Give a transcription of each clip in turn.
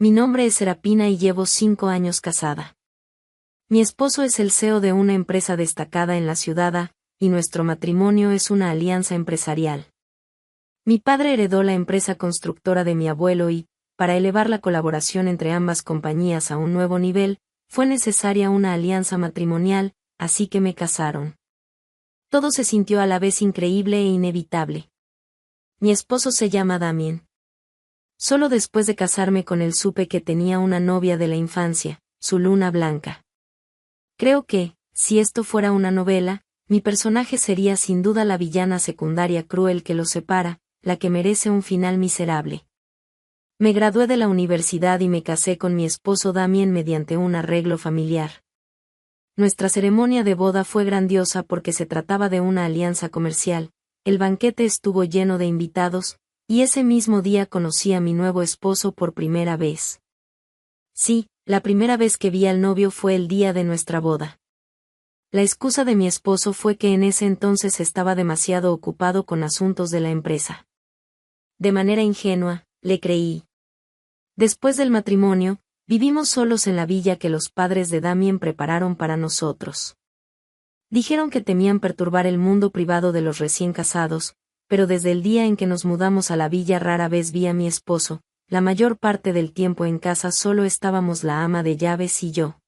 Mi nombre es Serapina y llevo 5 años casada. Mi esposo es el CEO de una empresa destacada en la ciudad y nuestro matrimonio es una alianza empresarial. Mi padre heredó la empresa constructora de mi abuelo y, para elevar la colaboración entre ambas compañías a un nuevo nivel, fue necesaria una alianza matrimonial, así que me casaron. Todo se sintió a la vez increíble e inevitable. Mi esposo se llama Damien. Solo después de casarme con él supe que tenía una novia de la infancia, su luna blanca. Creo que, si esto fuera una novela, mi personaje sería sin duda la villana secundaria cruel que los separa, la que merece un final miserable. Me gradué de la universidad y me casé con mi esposo Damien mediante un arreglo familiar. Nuestra ceremonia de boda fue grandiosa porque se trataba de una alianza comercial, el banquete estuvo lleno de invitados, y ese mismo día conocí a mi nuevo esposo por primera vez. Sí, la primera vez que vi al novio fue el día de nuestra boda. La excusa de mi esposo fue que en ese entonces estaba demasiado ocupado con asuntos de la empresa. De manera ingenua, le creí. Después del matrimonio, vivimos solos en la villa que los padres de Damien prepararon para nosotros. Dijeron que temían perturbar el mundo privado de los recién casados, pero desde el día en que nos mudamos a la villa rara vez vi a mi esposo, la mayor parte del tiempo en casa solo estábamos la ama de llaves y yo.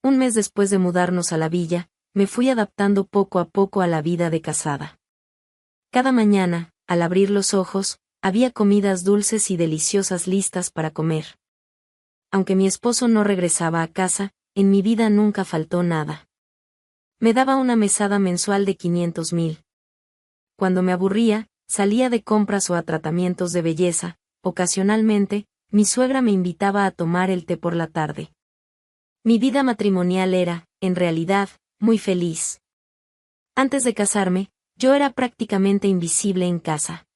Un mes después de mudarnos a la villa, me fui adaptando poco a poco a la vida de casada. Cada mañana, al abrir los ojos, había comidas dulces y deliciosas listas para comer. Aunque mi esposo no regresaba a casa, en mi vida nunca faltó nada. Me daba una mesada mensual de 500,000. Cuando me aburría, salía de compras o a tratamientos de belleza, ocasionalmente, mi suegra me invitaba a tomar el té por la tarde. Mi vida matrimonial era, en realidad, muy feliz. Antes de casarme, yo era prácticamente invisible en casa.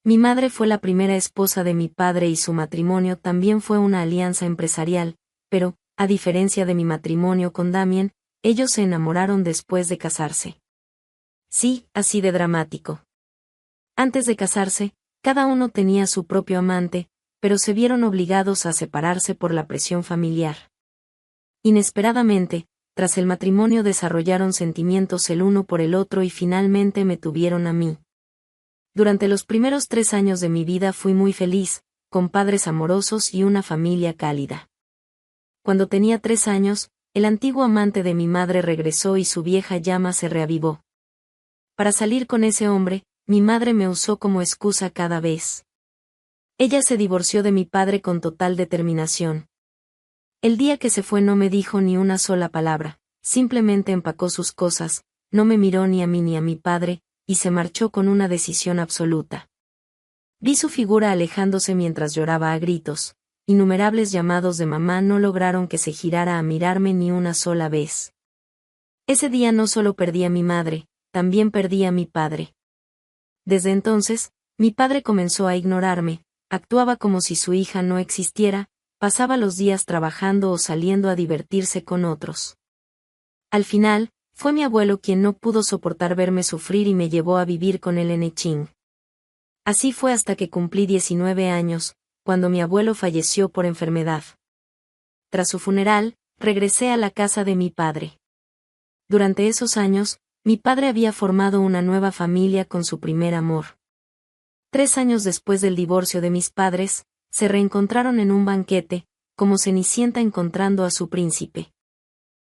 Mi madre fue la primera esposa de mi padre y su matrimonio también fue una alianza empresarial, pero, a diferencia de mi matrimonio con Damien, ellos se enamoraron después de casarse. Sí, así de dramático. Antes de casarse, cada uno tenía su propio amante, pero se vieron obligados a separarse por la presión familiar. Inesperadamente, tras el matrimonio desarrollaron sentimientos el uno por el otro y finalmente me tuvieron a mí. Durante los primeros 3 años de mi vida fui muy feliz, con padres amorosos y una familia cálida. Cuando tenía 3 años, el antiguo amante de mi madre regresó y su vieja llama se reavivó. Para salir con ese hombre, mi madre me usó como excusa cada vez. Ella se divorció de mi padre con total determinación. El día que se fue no me dijo ni una sola palabra, simplemente empacó sus cosas, no me miró ni a mí ni a mi padre, y se marchó con una decisión absoluta. Vi su figura alejándose mientras lloraba a gritos. Innumerables llamados de mamá no lograron que se girara a mirarme ni una sola vez. Ese día no solo perdí a mi madre, también perdí a mi padre. Desde entonces, mi padre comenzó a ignorarme, actuaba como si su hija no existiera, pasaba los días trabajando o saliendo a divertirse con otros. Al final, fue mi abuelo quien no pudo soportar verme sufrir y me llevó a vivir con él en Eching. Así fue hasta que cumplí 19 años, cuando mi abuelo falleció por enfermedad. Tras su funeral, regresé a la casa de mi padre. Durante esos años, mi padre había formado una nueva familia con su primer amor. 3 años después del divorcio de mis padres, se reencontraron en un banquete, como Cenicienta encontrando a su príncipe.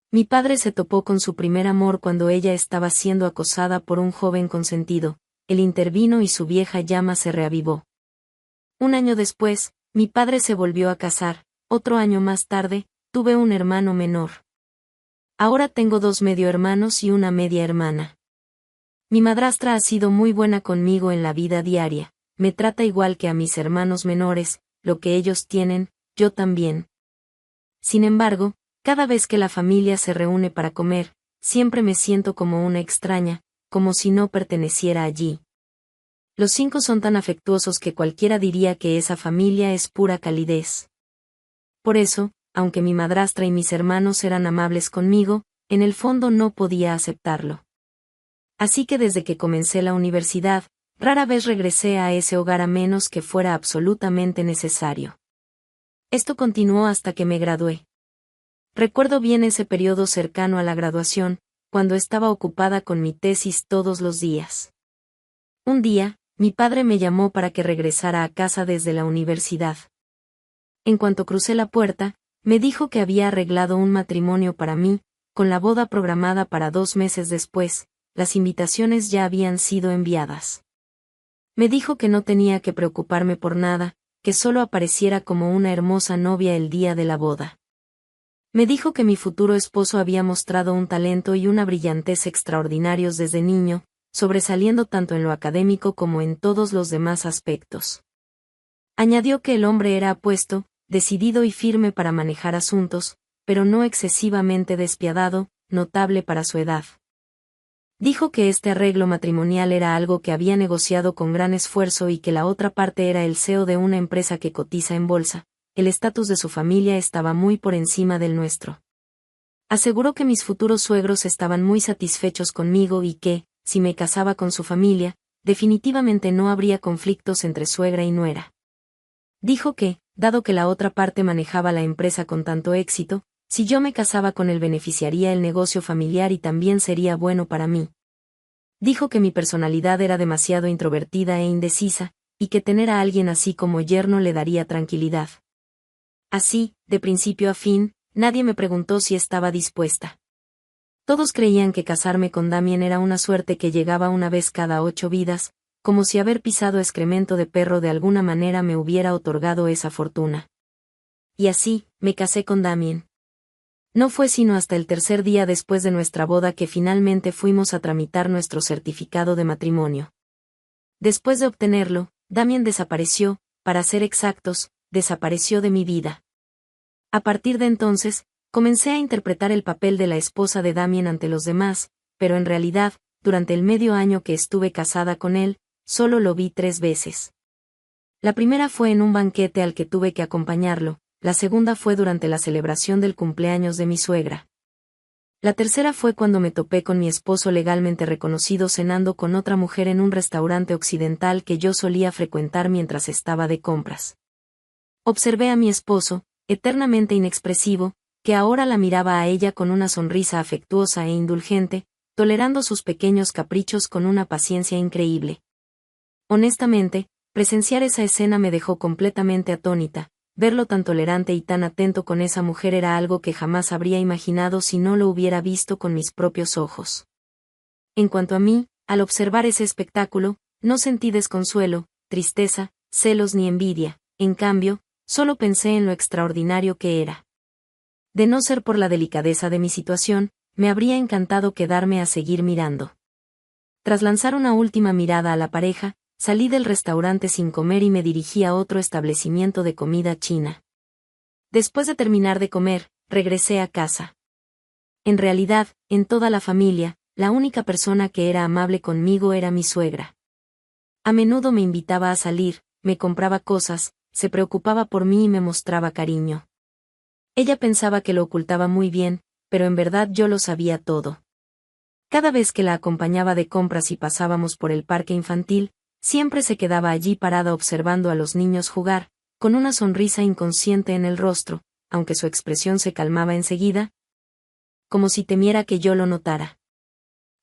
Mi padre se topó con su primer amor cuando ella estaba siendo acosada por un joven consentido, él intervino y su vieja llama se reavivó. Un año después, mi padre se volvió a casar, otro año más tarde, tuve un hermano menor. Ahora tengo 2 medio hermanos y una media hermana. Mi madrastra ha sido muy buena conmigo en la vida diaria, me trata igual que a mis hermanos menores, lo que ellos tienen, yo también. Sin embargo, cada vez que la familia se reúne para comer, siempre me siento como una extraña, como si no perteneciera allí. Los 5 son tan afectuosos que cualquiera diría que esa familia es pura calidez. Por eso, aunque mi madrastra y mis hermanos eran amables conmigo, en el fondo no podía aceptarlo. Así que desde que comencé la universidad, rara vez regresé a ese hogar a menos que fuera absolutamente necesario. Esto continuó hasta que me gradué. Recuerdo bien ese periodo cercano a la graduación, cuando estaba ocupada con mi tesis todos los días. Un día, mi padre me llamó para que regresara a casa desde la universidad. En cuanto crucé la puerta, me dijo que había arreglado un matrimonio para mí, con la boda programada para 2 meses después. Las invitaciones ya habían sido enviadas. Me dijo que no tenía que preocuparme por nada, que solo apareciera como una hermosa novia el día de la boda. Me dijo que mi futuro esposo había mostrado un talento y una brillantez extraordinarios desde niño, sobresaliendo tanto en lo académico como en todos los demás aspectos. Añadió que el hombre era apuesto, decidido y firme para manejar asuntos, pero no excesivamente despiadado, notable para su edad. Dijo que este arreglo matrimonial era algo que había negociado con gran esfuerzo y que la otra parte era el CEO de una empresa que cotiza en bolsa. El estatus de su familia estaba muy por encima del nuestro. Aseguró que mis futuros suegros estaban muy satisfechos conmigo y que, si me casaba con su familia, definitivamente no habría conflictos entre suegra y nuera. Dijo que, dado que la otra parte manejaba la empresa con tanto éxito, si yo me casaba con él beneficiaría el negocio familiar y también sería bueno para mí. Dijo que mi personalidad era demasiado introvertida e indecisa, y que tener a alguien así como yerno le daría tranquilidad. Así, de principio a fin, nadie me preguntó si estaba dispuesta. Todos creían que casarme con Damien era una suerte que llegaba una vez cada 8 vidas, como si haber pisado excremento de perro de alguna manera me hubiera otorgado esa fortuna. Y así, me casé con Damien. No fue sino hasta el tercer día después de nuestra boda que finalmente fuimos a tramitar nuestro certificado de matrimonio. Después de obtenerlo, Damien desapareció, para ser exactos, desapareció de mi vida. A partir de entonces, comencé a interpretar el papel de la esposa de Damien ante los demás, pero en realidad, durante el medio año que estuve casada con él, solo lo vi 3 veces. La primera fue en un banquete al que tuve que acompañarlo. La segunda fue durante la celebración del cumpleaños de mi suegra. La tercera fue cuando me topé con mi esposo legalmente reconocido cenando con otra mujer en un restaurante occidental que yo solía frecuentar mientras estaba de compras. Observé a mi esposo, eternamente inexpresivo, que ahora la miraba a ella con una sonrisa afectuosa e indulgente, tolerando sus pequeños caprichos con una paciencia increíble. Honestamente, presenciar esa escena me dejó completamente atónita. Verlo tan tolerante y tan atento con esa mujer era algo que jamás habría imaginado si no lo hubiera visto con mis propios ojos. En cuanto a mí, al observar ese espectáculo, no sentí desconsuelo, tristeza, celos ni envidia, en cambio, solo pensé en lo extraordinario que era. De no ser por la delicadeza de mi situación, me habría encantado quedarme a seguir mirando. Tras lanzar una última mirada a la pareja, salí del restaurante sin comer y me dirigí a otro establecimiento de comida china. Después de terminar de comer, regresé a casa. En realidad, en toda la familia, la única persona que era amable conmigo era mi suegra. A menudo me invitaba a salir, me compraba cosas, se preocupaba por mí y me mostraba cariño. Ella pensaba que lo ocultaba muy bien, pero en verdad yo lo sabía todo. Cada vez que la acompañaba de compras y pasábamos por el parque infantil, siempre se quedaba allí parada observando a los niños jugar, con una sonrisa inconsciente en el rostro, aunque su expresión se calmaba enseguida, como si temiera que yo lo notara.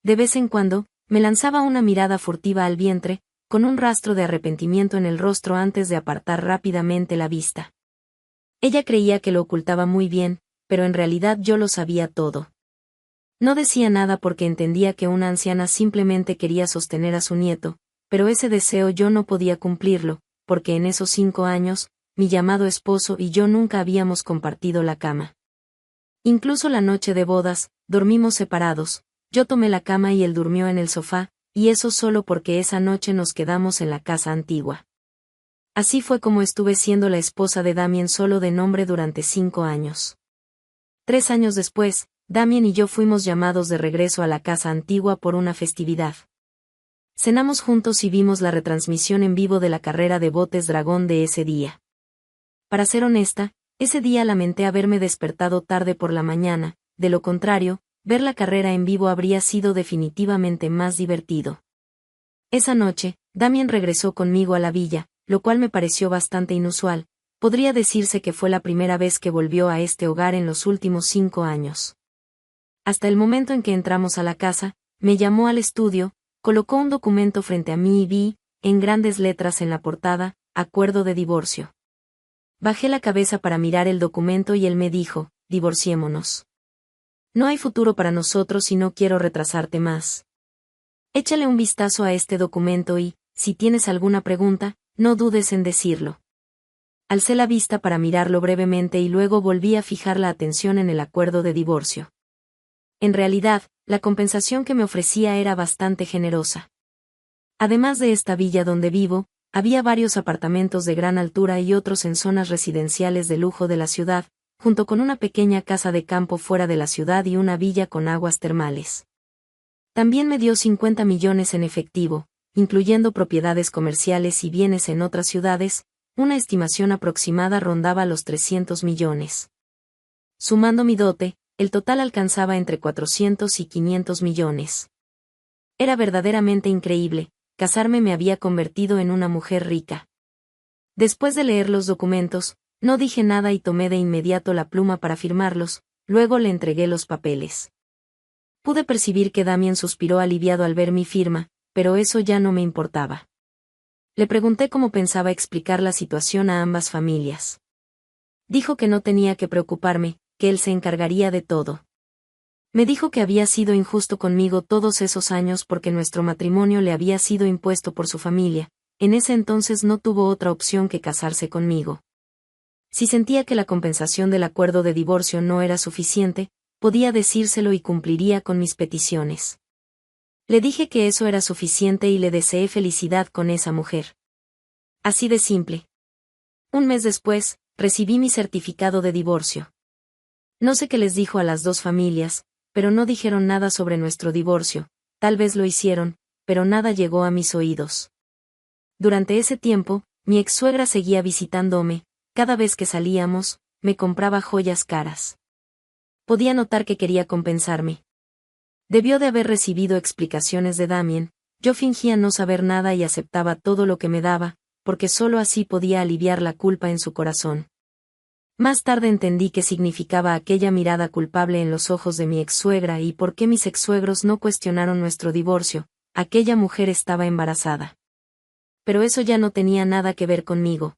De vez en cuando, me lanzaba una mirada furtiva al vientre, con un rastro de arrepentimiento en el rostro antes de apartar rápidamente la vista. Ella creía que lo ocultaba muy bien, pero en realidad yo lo sabía todo. No decía nada porque entendía que una anciana simplemente quería sostener a su nieto, pero ese deseo yo no podía cumplirlo, porque en esos 5 años, mi llamado esposo y yo nunca habíamos compartido la cama. Incluso la noche de bodas, dormimos separados, yo tomé la cama y él durmió en el sofá, y eso solo porque esa noche nos quedamos en la casa antigua. Así fue como estuve siendo la esposa de Damien solo de nombre durante 5 años. 3 años después, Damien y yo fuimos llamados de regreso a la casa antigua por una festividad. Cenamos juntos y vimos la retransmisión en vivo de la carrera de botes dragón de ese día. Para ser honesta, ese día lamenté haberme despertado tarde por la mañana, de lo contrario, ver la carrera en vivo habría sido definitivamente más divertido. Esa noche, Damien regresó conmigo a la villa, lo cual me pareció bastante inusual, podría decirse que fue la primera vez que volvió a este hogar en los últimos 5 años. Hasta el momento en que entramos a la casa, me llamó al estudio, colocó un documento frente a mí y vi, en grandes letras en la portada, acuerdo de divorcio. Bajé la cabeza para mirar el documento y él me dijo, divorciémonos. No hay futuro para nosotros y no quiero retrasarte más. Échale un vistazo a este documento y, si tienes alguna pregunta, no dudes en decirlo. Alcé la vista para mirarlo brevemente y luego volví a fijar la atención en el acuerdo de divorcio. En realidad, la compensación que me ofrecía era bastante generosa. Además de esta villa donde vivo, había varios apartamentos de gran altura y otros en zonas residenciales de lujo de la ciudad, junto con una pequeña casa de campo fuera de la ciudad y una villa con aguas termales. También me dio 50 millones en efectivo, incluyendo propiedades comerciales y bienes en otras ciudades, una estimación aproximada rondaba los 300 millones. Sumando mi dote, el total alcanzaba entre 400 y 500 millones. Era verdaderamente increíble, casarme me había convertido en una mujer rica. Después de leer los documentos, no dije nada y tomé de inmediato la pluma para firmarlos, luego le entregué los papeles. Pude percibir que Damien suspiró aliviado al ver mi firma, pero eso ya no me importaba. Le pregunté cómo pensaba explicar la situación a ambas familias. Dijo que no tenía que preocuparme, que él se encargaría de todo. Me dijo que había sido injusto conmigo todos esos años porque nuestro matrimonio le había sido impuesto por su familia, en ese entonces no tuvo otra opción que casarse conmigo. Si sentía que la compensación del acuerdo de divorcio no era suficiente, podía decírselo y cumpliría con mis peticiones. Le dije que eso era suficiente y le deseé felicidad con esa mujer. Así de simple. Un mes después, recibí mi certificado de divorcio. No sé qué les dijo a las dos familias, pero no dijeron nada sobre nuestro divorcio, tal vez lo hicieron, pero nada llegó a mis oídos. Durante ese tiempo, mi ex-suegra seguía visitándome, cada vez que salíamos, me compraba joyas caras. Podía notar que quería compensarme. Debió de haber recibido explicaciones de Damien, yo fingía no saber nada y aceptaba todo lo que me daba, porque solo así podía aliviar la culpa en su corazón. Más tarde entendí qué significaba aquella mirada culpable en los ojos de mi ex-suegra y por qué mis ex-suegros no cuestionaron nuestro divorcio, aquella mujer estaba embarazada. Pero eso ya no tenía nada que ver conmigo.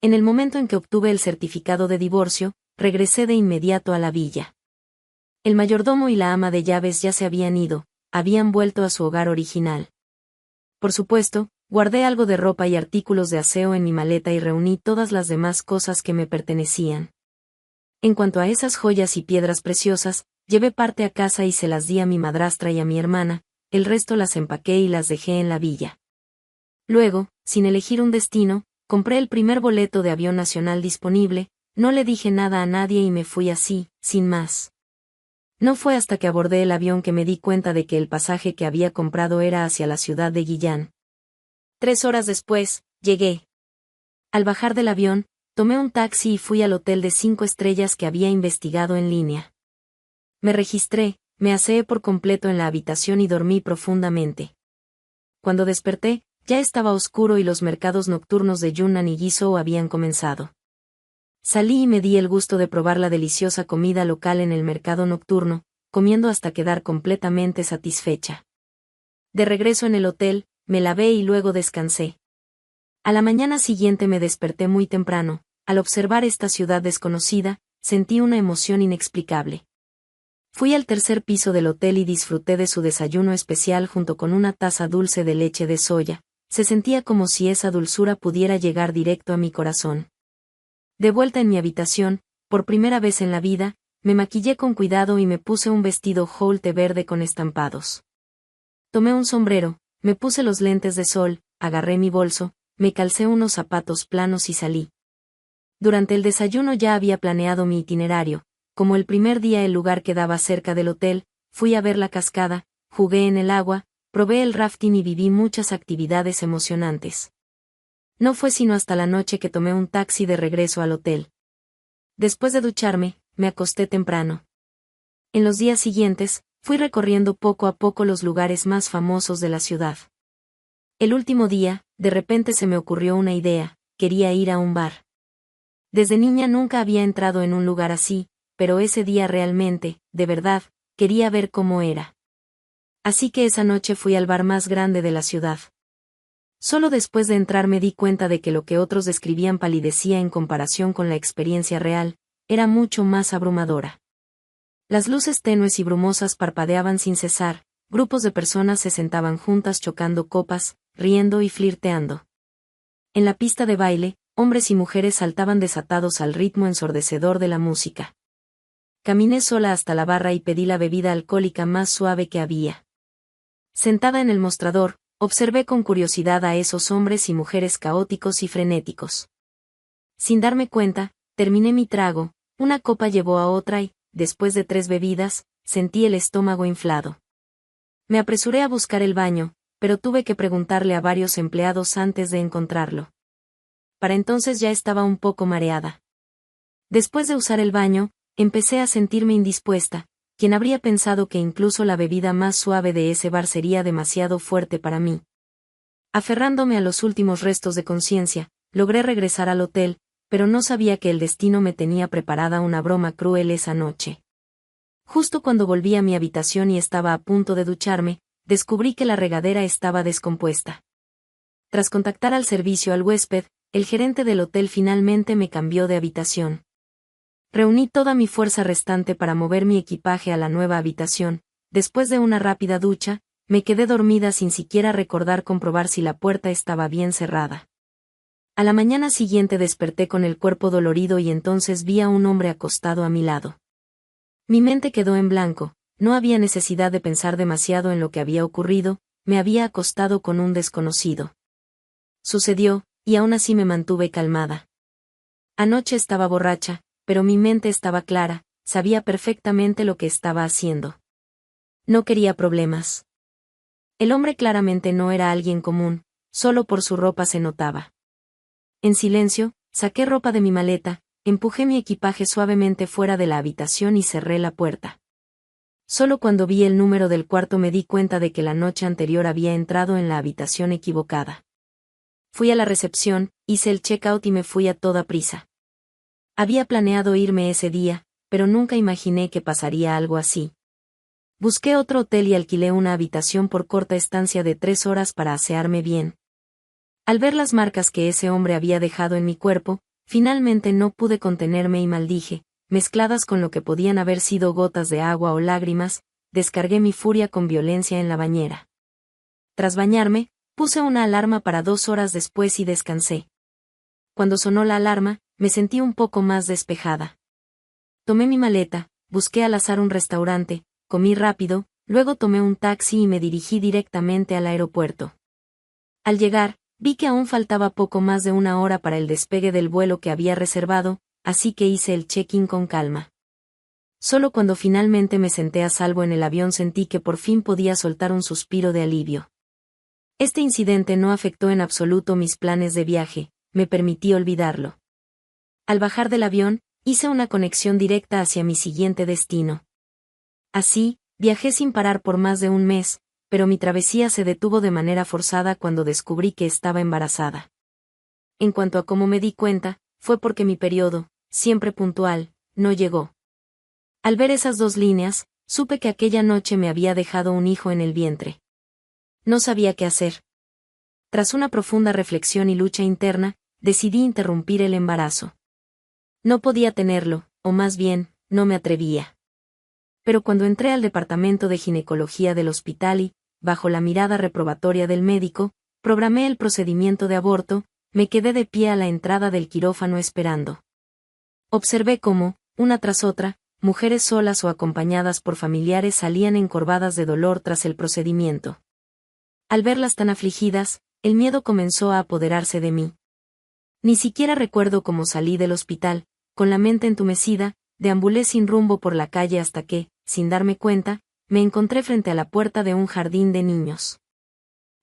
En el momento en que obtuve el certificado de divorcio, regresé de inmediato a la villa. El mayordomo y la ama de llaves ya se habían ido, habían vuelto a su hogar original. Por supuesto, guardé algo de ropa y artículos de aseo en mi maleta y reuní todas las demás cosas que me pertenecían. En cuanto a esas joyas y piedras preciosas, llevé parte a casa y se las di a mi madrastra y a mi hermana, el resto las empaqué y las dejé en la villa. Luego, sin elegir un destino, compré el primer boleto de avión nacional disponible, no le dije nada a nadie y me fui así, sin más. No fue hasta que abordé el avión que me di cuenta de que el pasaje que había comprado era hacia la ciudad de Guillán. 3 horas después, llegué. Al bajar del avión, tomé un taxi y fui al hotel de 5 estrellas que había investigado en línea. Me registré, me aseé por completo en la habitación y dormí profundamente. Cuando desperté, ya estaba oscuro y los mercados nocturnos de Yunnan y Guizhou habían comenzado. Salí y me di el gusto de probar la deliciosa comida local en el mercado nocturno, comiendo hasta quedar completamente satisfecha. De regreso en el hotel, me lavé y luego descansé. A la mañana siguiente me desperté muy temprano. Al observar esta ciudad desconocida, sentí una emoción inexplicable. Fui al tercer piso del hotel y disfruté de su desayuno especial junto con una taza dulce de leche de soya. Se sentía como si esa dulzura pudiera llegar directo a mi corazón. De vuelta en mi habitación, por primera vez en la vida, me maquillé con cuidado y me puse un vestido holte verde con estampados. Tomé un sombrero, me puse los lentes de sol, agarré mi bolso, me calcé unos zapatos planos y salí. Durante el desayuno ya había planeado mi itinerario. Como el primer día el lugar quedaba cerca del hotel, fui a ver la cascada, jugué en el agua, probé el rafting y viví muchas actividades emocionantes. No fue sino hasta la noche que tomé un taxi de regreso al hotel. Después de ducharme, me acosté temprano. En los días siguientes, fui recorriendo poco a poco los lugares más famosos de la ciudad. El último día, de repente se me ocurrió una idea, quería ir a un bar. Desde niña nunca había entrado en un lugar así, pero ese día realmente, de verdad, quería ver cómo era. Así que esa noche fui al bar más grande de la ciudad. Solo después de entrar me di cuenta de que lo que otros describían palidecía en comparación con la experiencia real, era mucho más abrumadora. Las luces tenues y brumosas parpadeaban sin cesar, grupos de personas se sentaban juntas chocando copas, riendo y flirteando. En la pista de baile, hombres y mujeres saltaban desatados al ritmo ensordecedor de la música. Caminé sola hasta la barra y pedí la bebida alcohólica más suave que había. Sentada en el mostrador, observé con curiosidad a esos hombres y mujeres caóticos y frenéticos. Sin darme cuenta, terminé mi trago, una copa llevó a otra y, después de 3 bebidas, sentí el estómago inflado. Me apresuré a buscar el baño, pero tuve que preguntarle a varios empleados antes de encontrarlo. Para entonces ya estaba un poco mareada. Después de usar el baño, empecé a sentirme indispuesta. ¿Quién habría pensado que incluso la bebida más suave de ese bar sería demasiado fuerte para mí? Aferrándome a los últimos restos de conciencia, logré regresar al hotel, pero no sabía que el destino me tenía preparada una broma cruel esa noche. Justo cuando volví a mi habitación y estaba a punto de ducharme, descubrí que la regadera estaba descompuesta. Tras contactar al servicio al huésped, el gerente del hotel finalmente me cambió de habitación. Reuní toda mi fuerza restante para mover mi equipaje a la nueva habitación. Después de una rápida ducha, me quedé dormida sin siquiera recordar comprobar si la puerta estaba bien cerrada. A la mañana siguiente desperté con el cuerpo dolorido y entonces vi a un hombre acostado a mi lado. Mi mente quedó en blanco, no había necesidad de pensar demasiado en lo que había ocurrido, me había acostado con un desconocido. Sucedió, y aún así me mantuve calmada. Anoche estaba borracha, pero mi mente estaba clara, sabía perfectamente lo que estaba haciendo. No quería problemas. El hombre claramente no era alguien común, solo por su ropa se notaba. En silencio, saqué ropa de mi maleta, empujé mi equipaje suavemente fuera de la habitación y cerré la puerta. Solo cuando vi el número del cuarto me di cuenta de que la noche anterior había entrado en la habitación equivocada. Fui a la recepción, hice el check-out y me fui a toda prisa. Había planeado irme ese día, pero nunca imaginé que pasaría algo así. Busqué otro hotel y alquilé una habitación por corta estancia de 3 horas para asearme bien. Al ver las marcas que ese hombre había dejado en mi cuerpo, finalmente no pude contenerme y maldije, mezcladas con lo que podían haber sido gotas de agua o lágrimas, descargué mi furia con violencia en la bañera. Tras bañarme, puse una alarma para 2 horas después y descansé. Cuando sonó la alarma, me sentí un poco más despejada. Tomé mi maleta, busqué al azar un restaurante, comí rápido, luego tomé un taxi y me dirigí directamente al aeropuerto. Al llegar, vi que aún faltaba poco más de 1 hora para el despegue del vuelo que había reservado, así que hice el check-in con calma. Solo cuando finalmente me senté a salvo en el avión sentí que por fin podía soltar un suspiro de alivio. Este incidente no afectó en absoluto mis planes de viaje, me permití olvidarlo. Al bajar del avión, hice una conexión directa hacia mi siguiente destino. Así, viajé sin parar por más de 1 mes, pero mi travesía se detuvo de manera forzada cuando descubrí que estaba embarazada. En cuanto a cómo me di cuenta, fue porque mi periodo, siempre puntual, no llegó. Al ver esas 2 líneas, supe que aquella noche me había dejado un hijo en el vientre. No sabía qué hacer. Tras una profunda reflexión y lucha interna, decidí interrumpir el embarazo. No podía tenerlo, o más bien, no me atrevía. Pero cuando entré al departamento de ginecología del hospital y, bajo la mirada reprobatoria del médico, programé el procedimiento de aborto, me quedé de pie a la entrada del quirófano esperando. Observé cómo, una tras otra, mujeres solas o acompañadas por familiares salían encorvadas de dolor tras el procedimiento. Al verlas tan afligidas, el miedo comenzó a apoderarse de mí. Ni siquiera recuerdo cómo salí del hospital, con la mente entumecida, deambulé sin rumbo por la calle hasta que, sin darme cuenta, me encontré frente a la puerta de un jardín de niños.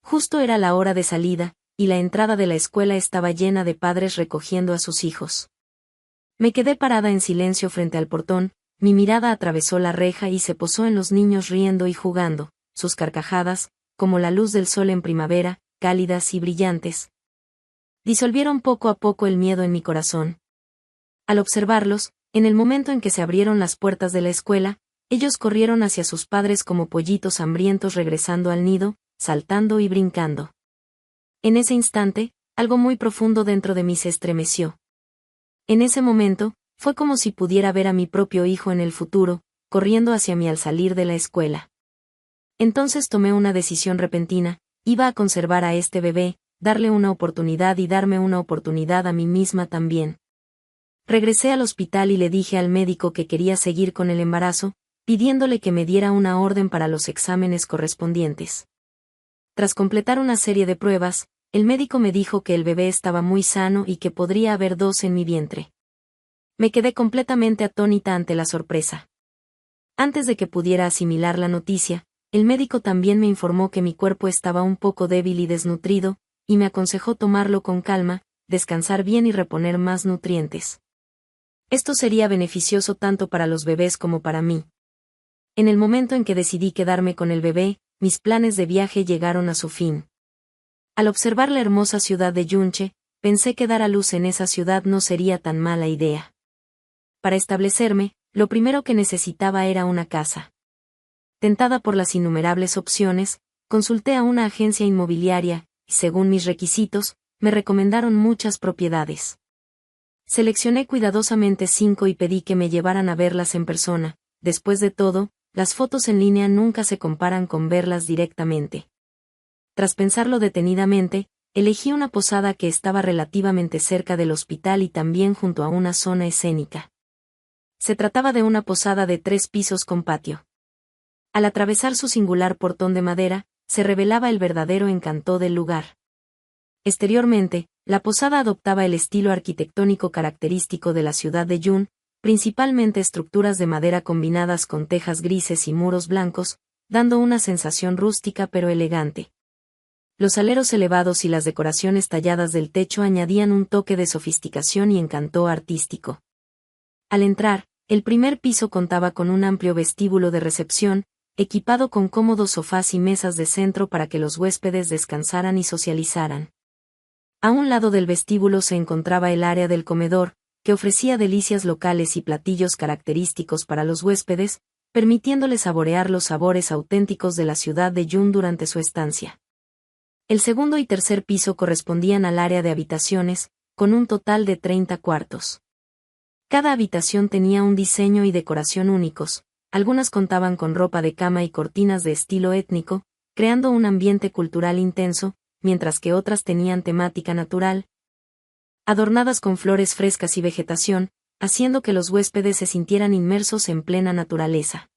Justo era la hora de salida, y la entrada de la escuela estaba llena de padres recogiendo a sus hijos. Me quedé parada en silencio frente al portón, mi mirada atravesó la reja y se posó en los niños riendo y jugando, sus carcajadas, como la luz del sol en primavera, cálidas y brillantes, disolvieron poco a poco el miedo en mi corazón. Al observarlos, en el momento en que se abrieron las puertas de la escuela, ellos corrieron hacia sus padres como pollitos hambrientos regresando al nido, saltando y brincando. En ese instante, algo muy profundo dentro de mí se estremeció. En ese momento, fue como si pudiera ver a mi propio hijo en el futuro, corriendo hacia mí al salir de la escuela. Entonces tomé una decisión repentina: iba a conservar a este bebé, darle una oportunidad y darme una oportunidad a mí misma también. Regresé al hospital y le dije al médico que quería seguir con el embarazo, pidiéndole que me diera una orden para los exámenes correspondientes. Tras completar una serie de pruebas, el médico me dijo que el bebé estaba muy sano y que podría haber 2 en mi vientre. Me quedé completamente atónita ante la sorpresa. Antes de que pudiera asimilar la noticia, el médico también me informó que mi cuerpo estaba un poco débil y desnutrido, y me aconsejó tomarlo con calma, descansar bien y reponer más nutrientes. Esto sería beneficioso tanto para los bebés como para mí. En el momento en que decidí quedarme con el bebé, mis planes de viaje llegaron a su fin. Al observar la hermosa ciudad de Yunche, pensé que dar a luz en esa ciudad no sería tan mala idea. Para establecerme, lo primero que necesitaba era una casa. Tentada por las innumerables opciones, consulté a una agencia inmobiliaria, y según mis requisitos, me recomendaron muchas propiedades. Seleccioné cuidadosamente 5 y pedí que me llevaran a verlas en persona. Después de todo, las fotos en línea nunca se comparan con verlas directamente. Tras pensarlo detenidamente, elegí una posada que estaba relativamente cerca del hospital y también junto a una zona escénica. Se trataba de una posada de 3 pisos con patio. Al atravesar su singular portón de madera, se revelaba el verdadero encanto del lugar. Exteriormente, la posada adoptaba el estilo arquitectónico característico de la ciudad de Yun, principalmente estructuras de madera combinadas con tejas grises y muros blancos, dando una sensación rústica pero elegante. Los aleros elevados y las decoraciones talladas del techo añadían un toque de sofisticación y encanto artístico. Al entrar, el primer piso contaba con un amplio vestíbulo de recepción, equipado con cómodos sofás y mesas de centro para que los huéspedes descansaran y socializaran. A un lado del vestíbulo se encontraba el área del comedor, que ofrecía delicias locales y platillos característicos para los huéspedes, permitiéndoles saborear los sabores auténticos de la ciudad de Yun durante su estancia. El segundo y tercer piso correspondían al área de habitaciones, con un total de 30 cuartos. Cada habitación tenía un diseño y decoración únicos, algunas contaban con ropa de cama y cortinas de estilo étnico, creando un ambiente cultural intenso, mientras que otras tenían temática natural, adornadas con flores frescas y vegetación, haciendo que los huéspedes se sintieran inmersos en plena naturaleza.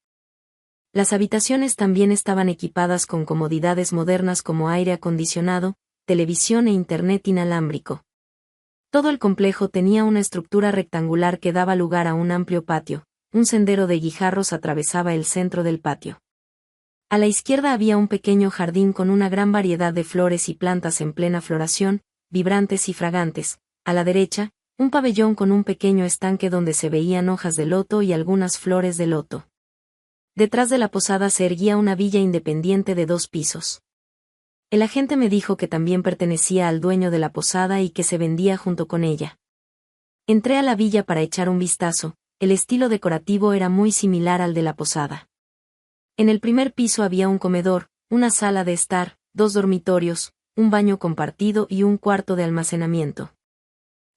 Las habitaciones también estaban equipadas con comodidades modernas como aire acondicionado, televisión e internet inalámbrico. Todo el complejo tenía una estructura rectangular que daba lugar a un amplio patio. Un sendero de guijarros atravesaba el centro del patio. A la izquierda había un pequeño jardín con una gran variedad de flores y plantas en plena floración, vibrantes y fragantes. A la derecha, un pabellón con un pequeño estanque donde se veían hojas de loto y algunas flores de loto. Detrás de la posada se erguía una villa independiente de 2 pisos. El agente me dijo que también pertenecía al dueño de la posada y que se vendía junto con ella. Entré a la villa para echar un vistazo. El estilo decorativo era muy similar al de la posada. En el primer piso había un comedor, una sala de estar, 2 dormitorios, un baño compartido y un cuarto de almacenamiento.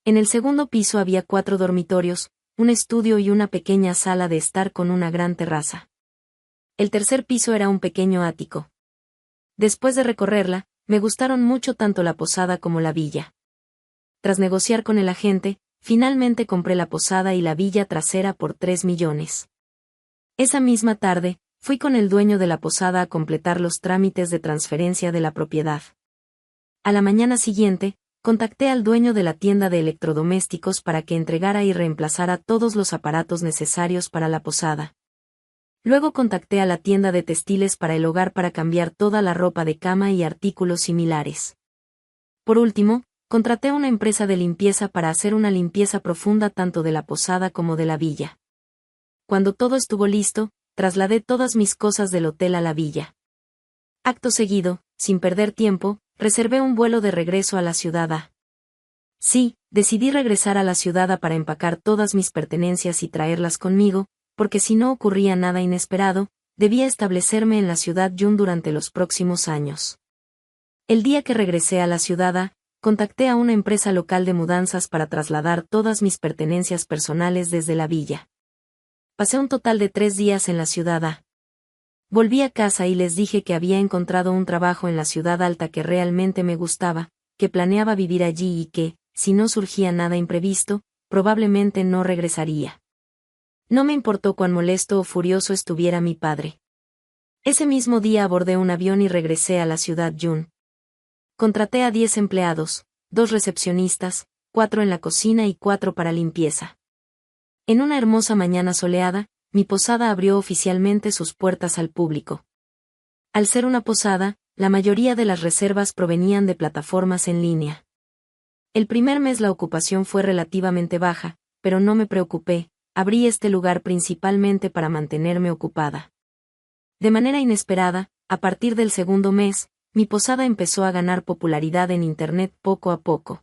En el segundo piso había 4 dormitorios, un estudio y una pequeña sala de estar con una gran terraza. El tercer piso era un pequeño ático. Después de recorrerla, me gustaron mucho tanto la posada como la villa. Tras negociar con el agente, finalmente compré la posada y la villa trasera por 3 millones. Esa misma tarde, fui con el dueño de la posada a completar los trámites de transferencia de la propiedad. A la mañana siguiente, contacté al dueño de la tienda de electrodomésticos para que entregara y reemplazara todos los aparatos necesarios para la posada. Luego contacté a la tienda de textiles para el hogar para cambiar toda la ropa de cama y artículos similares. Por último, contraté una empresa de limpieza para hacer una limpieza profunda tanto de la posada como de la villa. Cuando todo estuvo listo, trasladé todas mis cosas del hotel a la villa. Acto seguido, sin perder tiempo, reservé un vuelo de regreso a la ciudad A. Sí, decidí regresar a la ciudad para empacar todas mis pertenencias y traerlas conmigo, porque si no ocurría nada inesperado, debía establecerme en la ciudad Yun durante los próximos años. El día que regresé a la ciudad, contacté a una empresa local de mudanzas para trasladar todas mis pertenencias personales desde la villa. Pasé un total de 3 días en la ciudad. Volví a casa y les dije que había encontrado un trabajo en la ciudad alta que realmente me gustaba, que planeaba vivir allí y que, si no surgía nada imprevisto, probablemente no regresaría. No me importó cuán molesto o furioso estuviera mi padre. Ese mismo día abordé un avión y regresé a la ciudad Yun. Contraté a 10 empleados, 2 recepcionistas, 4 en la cocina y 4 para limpieza. En una hermosa mañana soleada, mi posada abrió oficialmente sus puertas al público. Al ser una posada, la mayoría de las reservas provenían de plataformas en línea. El primer mes la ocupación fue relativamente baja, pero no me preocupé, abrí este lugar principalmente para mantenerme ocupada. De manera inesperada, a partir del segundo mes, mi posada empezó a ganar popularidad en Internet poco a poco.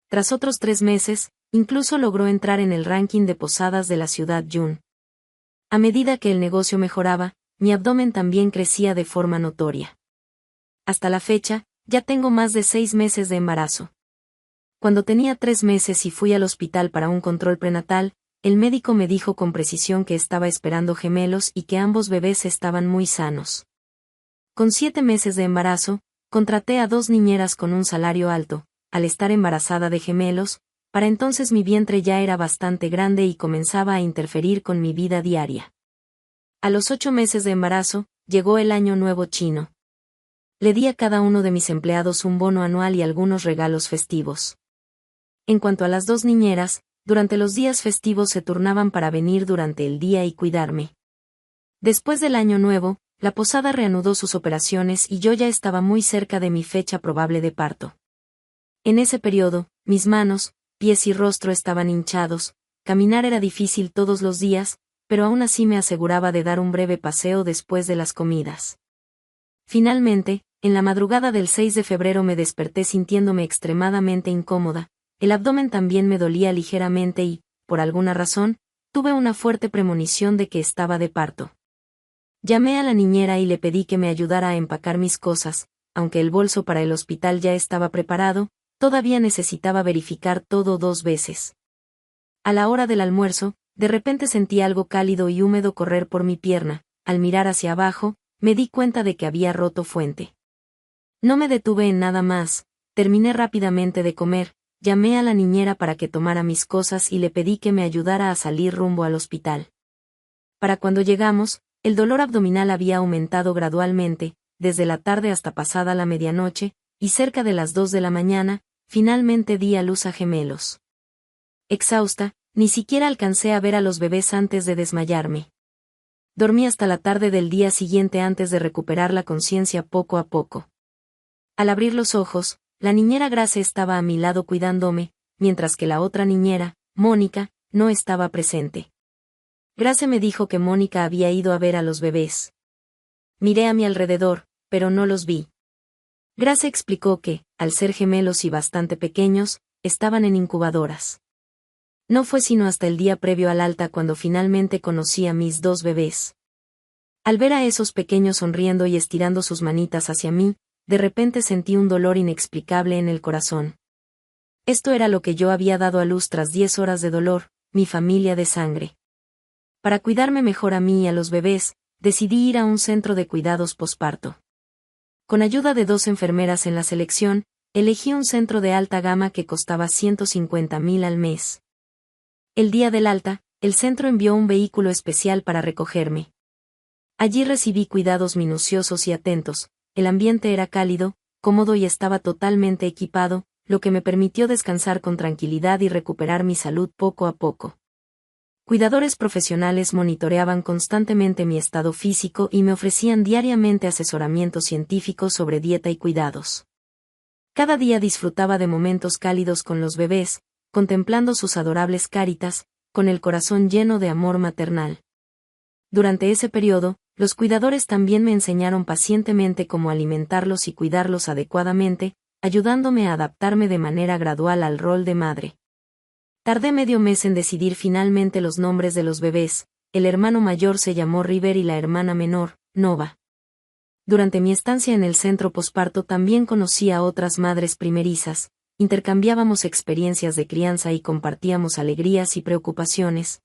Tras otros 3 meses, incluso logró entrar en el ranking de posadas de la ciudad Yun. A medida que el negocio mejoraba, mi abdomen también crecía de forma notoria. Hasta la fecha, ya tengo más de 6 meses de embarazo. Cuando tenía 3 meses y fui al hospital para un control prenatal, el médico me dijo con precisión que estaba esperando gemelos y que ambos bebés estaban muy sanos. Con 7 meses de embarazo, contraté a 2 niñeras con un salario alto. Al estar embarazada de gemelos, para entonces mi vientre ya era bastante grande y comenzaba a interferir con mi vida diaria. A los 8 meses de embarazo, llegó el Año Nuevo chino. Le di a cada uno de mis empleados un bono anual y algunos regalos festivos. En cuanto a las 2 niñeras, durante los días festivos se turnaban para venir durante el día y cuidarme. Después del Año Nuevo, la posada reanudó sus operaciones y yo ya estaba muy cerca de mi fecha probable de parto. En ese periodo, mis manos, pies y rostro estaban hinchados, caminar era difícil todos los días, pero aún así me aseguraba de dar un breve paseo después de las comidas. Finalmente, en la madrugada del 6 de febrero me desperté sintiéndome extremadamente incómoda, el abdomen también me dolía ligeramente y, por alguna razón, tuve una fuerte premonición de que estaba de parto. Llamé a la niñera y le pedí que me ayudara a empacar mis cosas, aunque el bolso para el hospital ya estaba preparado, todavía necesitaba verificar todo 2 veces. A la hora del almuerzo, de repente sentí algo cálido y húmedo correr por mi pierna. Al mirar hacia abajo, me di cuenta de que había roto fuente. No me detuve en nada más, terminé rápidamente de comer, llamé a la niñera para que tomara mis cosas y le pedí que me ayudara a salir rumbo al hospital. Para cuando llegamos, el dolor abdominal había aumentado gradualmente, desde la tarde hasta pasada la medianoche, y cerca de las 2 de la mañana, finalmente di a luz a gemelos. Exhausta, ni siquiera alcancé a ver a los bebés antes de desmayarme. Dormí hasta la tarde del día siguiente antes de recuperar la conciencia poco a poco. Al abrir los ojos, la niñera Grace estaba a mi lado cuidándome, mientras que la otra niñera, Mónica, no estaba presente. Grace me dijo que Mónica había ido a ver a los bebés. Miré a mi alrededor, pero no los vi. Grace explicó que, al ser gemelos y bastante pequeños, estaban en incubadoras. No fue sino hasta el día previo al alta cuando finalmente conocí a mis 2 bebés. Al ver a esos pequeños sonriendo y estirando sus manitas hacia mí, de repente sentí un dolor inexplicable en el corazón. Esto era lo que yo había dado a luz tras 10 horas de dolor, mi familia de sangre. Para cuidarme mejor a mí y a los bebés, decidí ir a un centro de cuidados posparto. Con ayuda de 2 enfermeras en la selección, elegí un centro de alta gama que costaba 150,000 al mes. El día del alta, el centro envió un vehículo especial para recogerme. Allí recibí cuidados minuciosos y atentos, el ambiente era cálido, cómodo y estaba totalmente equipado, lo que me permitió descansar con tranquilidad y recuperar mi salud poco a poco. Cuidadores profesionales monitoreaban constantemente mi estado físico y me ofrecían diariamente asesoramiento científico sobre dieta y cuidados. Cada día disfrutaba de momentos cálidos con los bebés, contemplando sus adorables caritas, con el corazón lleno de amor maternal. Durante ese periodo, los cuidadores también me enseñaron pacientemente cómo alimentarlos y cuidarlos adecuadamente, ayudándome a adaptarme de manera gradual al rol de madre. Tardé medio mes en decidir finalmente los nombres de los bebés. El hermano mayor se llamó River y la hermana menor, Nova. Durante mi estancia en el centro posparto también conocí a otras madres primerizas, intercambiábamos experiencias de crianza y compartíamos alegrías y preocupaciones,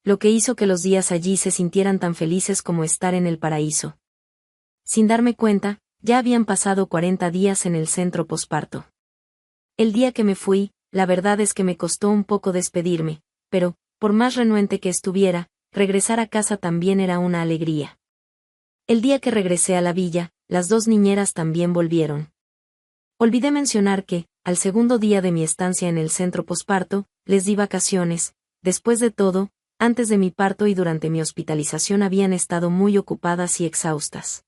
lo que hizo que los días allí se sintieran tan felices como estar en el paraíso. Sin darme cuenta, ya habían pasado 40 días en el centro posparto. El día que me fui, la verdad es que me costó un poco despedirme, pero, por más renuente que estuviera, regresar a casa también era una alegría. El día que regresé a la villa, las dos niñeras también volvieron. Olvidé mencionar que, al segundo día de mi estancia en el centro posparto, les di vacaciones. Después de todo, antes de mi parto y durante mi hospitalización habían estado muy ocupadas y exhaustas.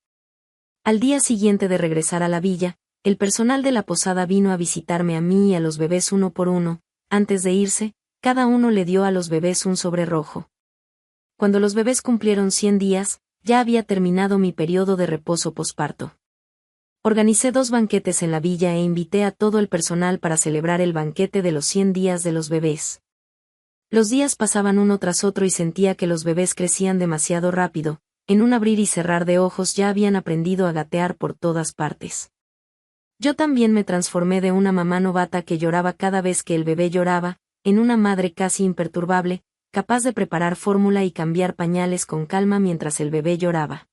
Al día siguiente de regresar a la villa, el personal de la posada vino a visitarme a mí y a los bebés uno por uno. Antes de irse, cada uno le dio a los bebés un sobre rojo. Cuando los bebés cumplieron 100 días, ya había terminado mi periodo de reposo posparto. Organicé 2 banquetes en la villa e invité a todo el personal para celebrar el banquete de los 100 días de los bebés. Los días pasaban uno tras otro y sentía que los bebés crecían demasiado rápido. En un abrir y cerrar de ojos ya habían aprendido a gatear por todas partes. Yo también me transformé de una mamá novata que lloraba cada vez que el bebé lloraba, en una madre casi imperturbable, capaz de preparar fórmula y cambiar pañales con calma mientras el bebé lloraba.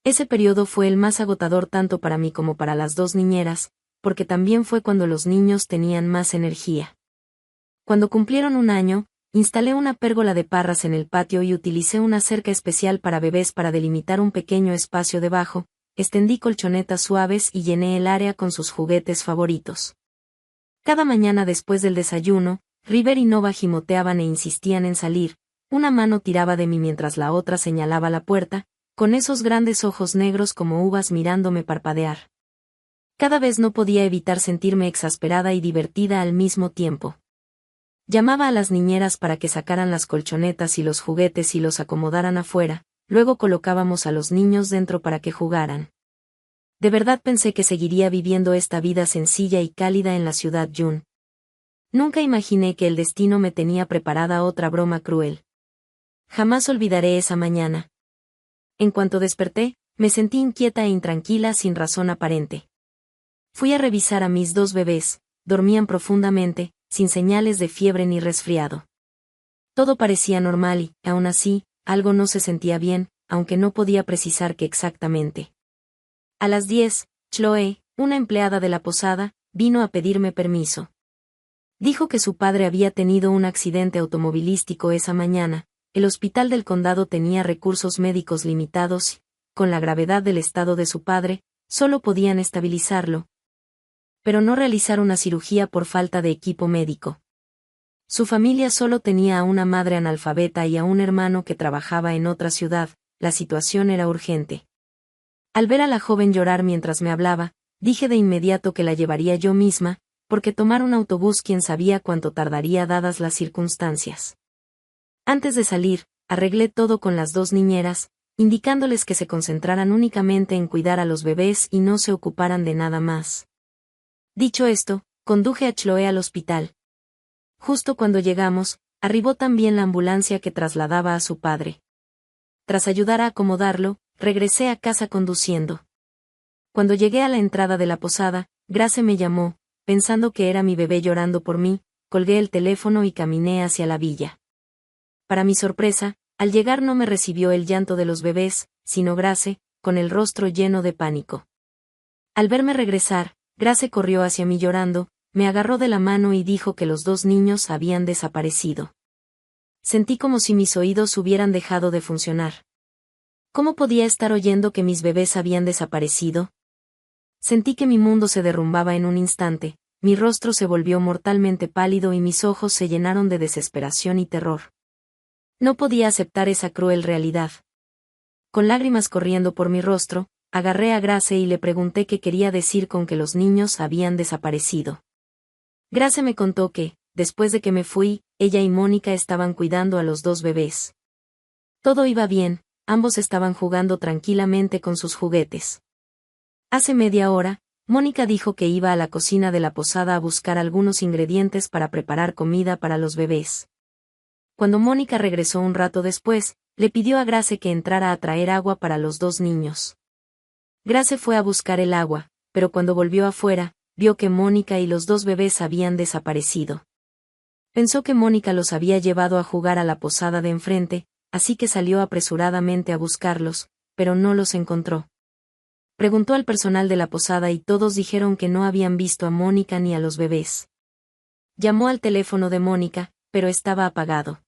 Ese periodo fue el más agotador tanto para mí como para las dos niñeras, porque también fue cuando los niños tenían más energía. Cuando cumplieron 1 año, instalé una pérgola de parras en el patio y utilicé una cerca especial para bebés para delimitar un pequeño espacio debajo, extendí colchonetas suaves y llené el área con sus juguetes favoritos. Cada mañana después del desayuno, River y Nova gimoteaban e insistían en salir. Una mano tiraba de mí mientras la otra señalaba la puerta, con esos grandes ojos negros como uvas mirándome parpadear. Cada vez no podía evitar sentirme exasperada y divertida al mismo tiempo. Llamaba a las niñeras para que sacaran las colchonetas y los juguetes y los acomodaran afuera, luego colocábamos a los niños dentro para que jugaran. De verdad pensé que seguiría viviendo esta vida sencilla y cálida en la ciudad Yun. Nunca imaginé que el destino me tenía preparada otra broma cruel. Jamás olvidaré esa mañana. En cuanto desperté, me sentí inquieta e intranquila sin razón aparente. Fui a revisar a mis 2 bebés, dormían profundamente, sin señales de fiebre ni resfriado. Todo parecía normal y, aún así, algo no se sentía bien, aunque no podía precisar qué exactamente. A las 10, Chloe, una empleada de la posada, vino a pedirme permiso. Dijo que su padre había tenido un accidente automovilístico esa mañana. El hospital del condado tenía recursos médicos limitados y, con la gravedad del estado de su padre, solo podían estabilizarlo, pero no realizar una cirugía por falta de equipo médico. Su familia solo tenía a una madre analfabeta y a un hermano que trabajaba en otra ciudad. La situación era urgente. Al ver a la joven llorar mientras me hablaba, dije de inmediato que la llevaría yo misma, porque tomar un autobús quién sabía cuánto tardaría dadas las circunstancias. Antes de salir, arreglé todo con las 2 niñeras, indicándoles que se concentraran únicamente en cuidar a los bebés y no se ocuparan de nada más. Dicho esto, conduje a Chloe al hospital. Justo cuando llegamos, arribó también la ambulancia que trasladaba a su padre. Tras ayudar a acomodarlo, regresé a casa conduciendo. Cuando llegué a la entrada de la posada, Grace me llamó, pensando que era mi bebé llorando por mí, colgué el teléfono y caminé hacia la villa. Para mi sorpresa, al llegar no me recibió el llanto de los bebés, sino Grace, con el rostro lleno de pánico. Al verme regresar, Grace corrió hacia mí llorando, me agarró de la mano y dijo que los 2 niños habían desaparecido. Sentí como si mis oídos hubieran dejado de funcionar. ¿Cómo podía estar oyendo que mis bebés habían desaparecido? Sentí que mi mundo se derrumbaba en un instante, mi rostro se volvió mortalmente pálido y mis ojos se llenaron de desesperación y terror. No podía aceptar esa cruel realidad. Con lágrimas corriendo por mi rostro, agarré a Grace y le pregunté qué quería decir con que los niños habían desaparecido. Grace me contó que, después de que me fui, ella y Mónica estaban cuidando a los 2 bebés. Todo iba bien, ambos estaban jugando tranquilamente con sus juguetes. Hace media hora, Mónica dijo que iba a la cocina de la posada a buscar algunos ingredientes para preparar comida para los bebés. Cuando Mónica regresó un rato después, le pidió a Grace que entrara a traer agua para los dos niños. Grace fue a buscar el agua, pero cuando volvió afuera, vio que Mónica y los dos bebés habían desaparecido. Pensó que Mónica los había llevado a jugar a la posada de enfrente, así que salió apresuradamente a buscarlos, pero no los encontró. Preguntó al personal de la posada y todos dijeron que no habían visto a Mónica ni a los bebés. Llamó al teléfono de Mónica, pero estaba apagado.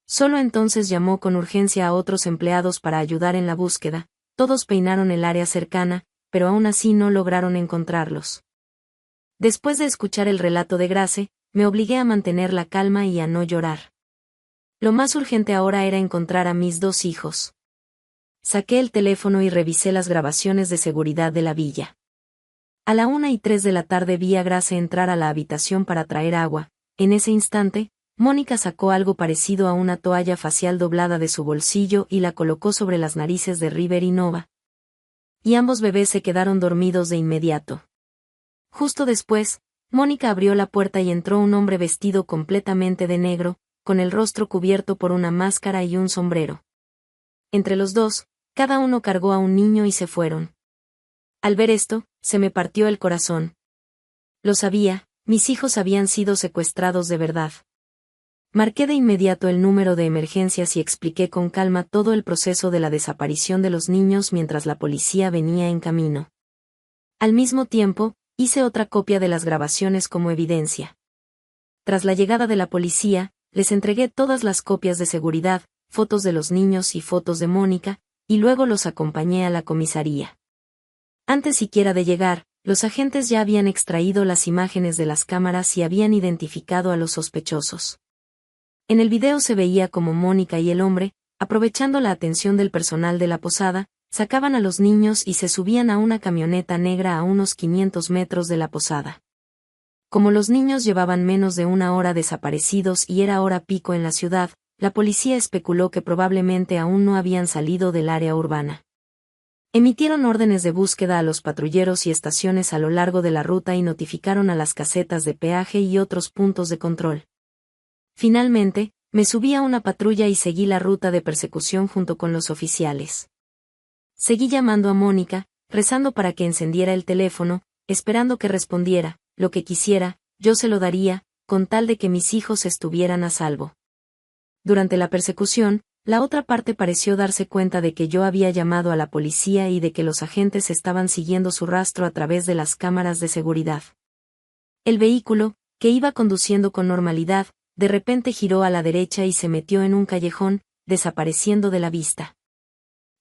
Solo entonces llamó con urgencia a otros empleados para ayudar en la búsqueda. Todos peinaron el área cercana, pero aún así no lograron encontrarlos. Después de escuchar el relato de Grace, me obligué a mantener la calma y a no llorar. Lo más urgente ahora era encontrar a mis dos hijos. Saqué el teléfono y revisé las grabaciones de seguridad de la villa. A la 1:03 de la tarde vi a Grace entrar a la habitación para traer agua. En ese instante, Mónica sacó algo parecido a una toalla facial doblada de su bolsillo y la colocó sobre las narices de River y Nova. Y ambos bebés se quedaron dormidos de inmediato. Justo después, Mónica abrió la puerta y entró un hombre vestido completamente de negro, con el rostro cubierto por una máscara y un sombrero. Entre los dos, cada uno cargó a un niño y se fueron. Al ver esto, se me partió el corazón. Lo sabía, mis hijos habían sido secuestrados de verdad. Marqué de inmediato el número de emergencias y expliqué con calma todo el proceso de la desaparición de los niños mientras la policía venía en camino. Al mismo tiempo, hice otra copia de las grabaciones como evidencia. Tras la llegada de la policía, les entregué todas las copias de seguridad, fotos de los niños y fotos de Mónica, y luego los acompañé a la comisaría. Antes siquiera de llegar, los agentes ya habían extraído las imágenes de las cámaras y habían identificado a los sospechosos. En el video se veía como Mónica y el hombre, aprovechando la atención del personal de la posada, sacaban a los niños y se subían a una camioneta negra a unos 500 metros de la posada. Como los niños llevaban menos de una hora desaparecidos y era hora pico en la ciudad, la policía especuló que probablemente aún no habían salido del área urbana. Emitieron órdenes de búsqueda a los patrulleros y estaciones a lo largo de la ruta y notificaron a las casetas de peaje y otros puntos de control. Finalmente, me subí a una patrulla y seguí la ruta de persecución junto con los oficiales. Seguí llamando a Mónica, rezando para que encendiera el teléfono, esperando que respondiera. Lo que quisiera, yo se lo daría, con tal de que mis hijos estuvieran a salvo. Durante la persecución, la otra parte pareció darse cuenta de que yo había llamado a la policía y de que los agentes estaban siguiendo su rastro a través de las cámaras de seguridad. El vehículo, que iba conduciendo con normalidad, de repente giró a la derecha y se metió en un callejón, desapareciendo de la vista.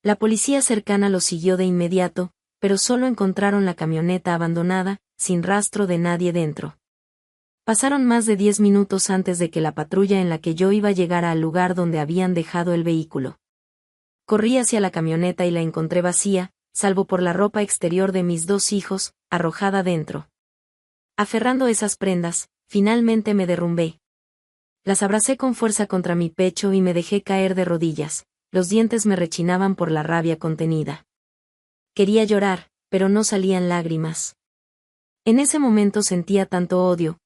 La policía cercana lo siguió de inmediato, pero solo encontraron la camioneta abandonada, sin rastro de nadie dentro. Pasaron más de 10 minutos antes de que la patrulla en la que yo iba llegara al lugar donde habían dejado el vehículo. Corrí hacia la camioneta y la encontré vacía, salvo por la ropa exterior de mis dos hijos, arrojada dentro. Aferrando esas prendas, finalmente me derrumbé. Las abracé con fuerza contra mi pecho y me dejé caer de rodillas, los dientes me rechinaban por la rabia contenida. Quería llorar, pero no salían lágrimas. En ese momento sentía tanto odio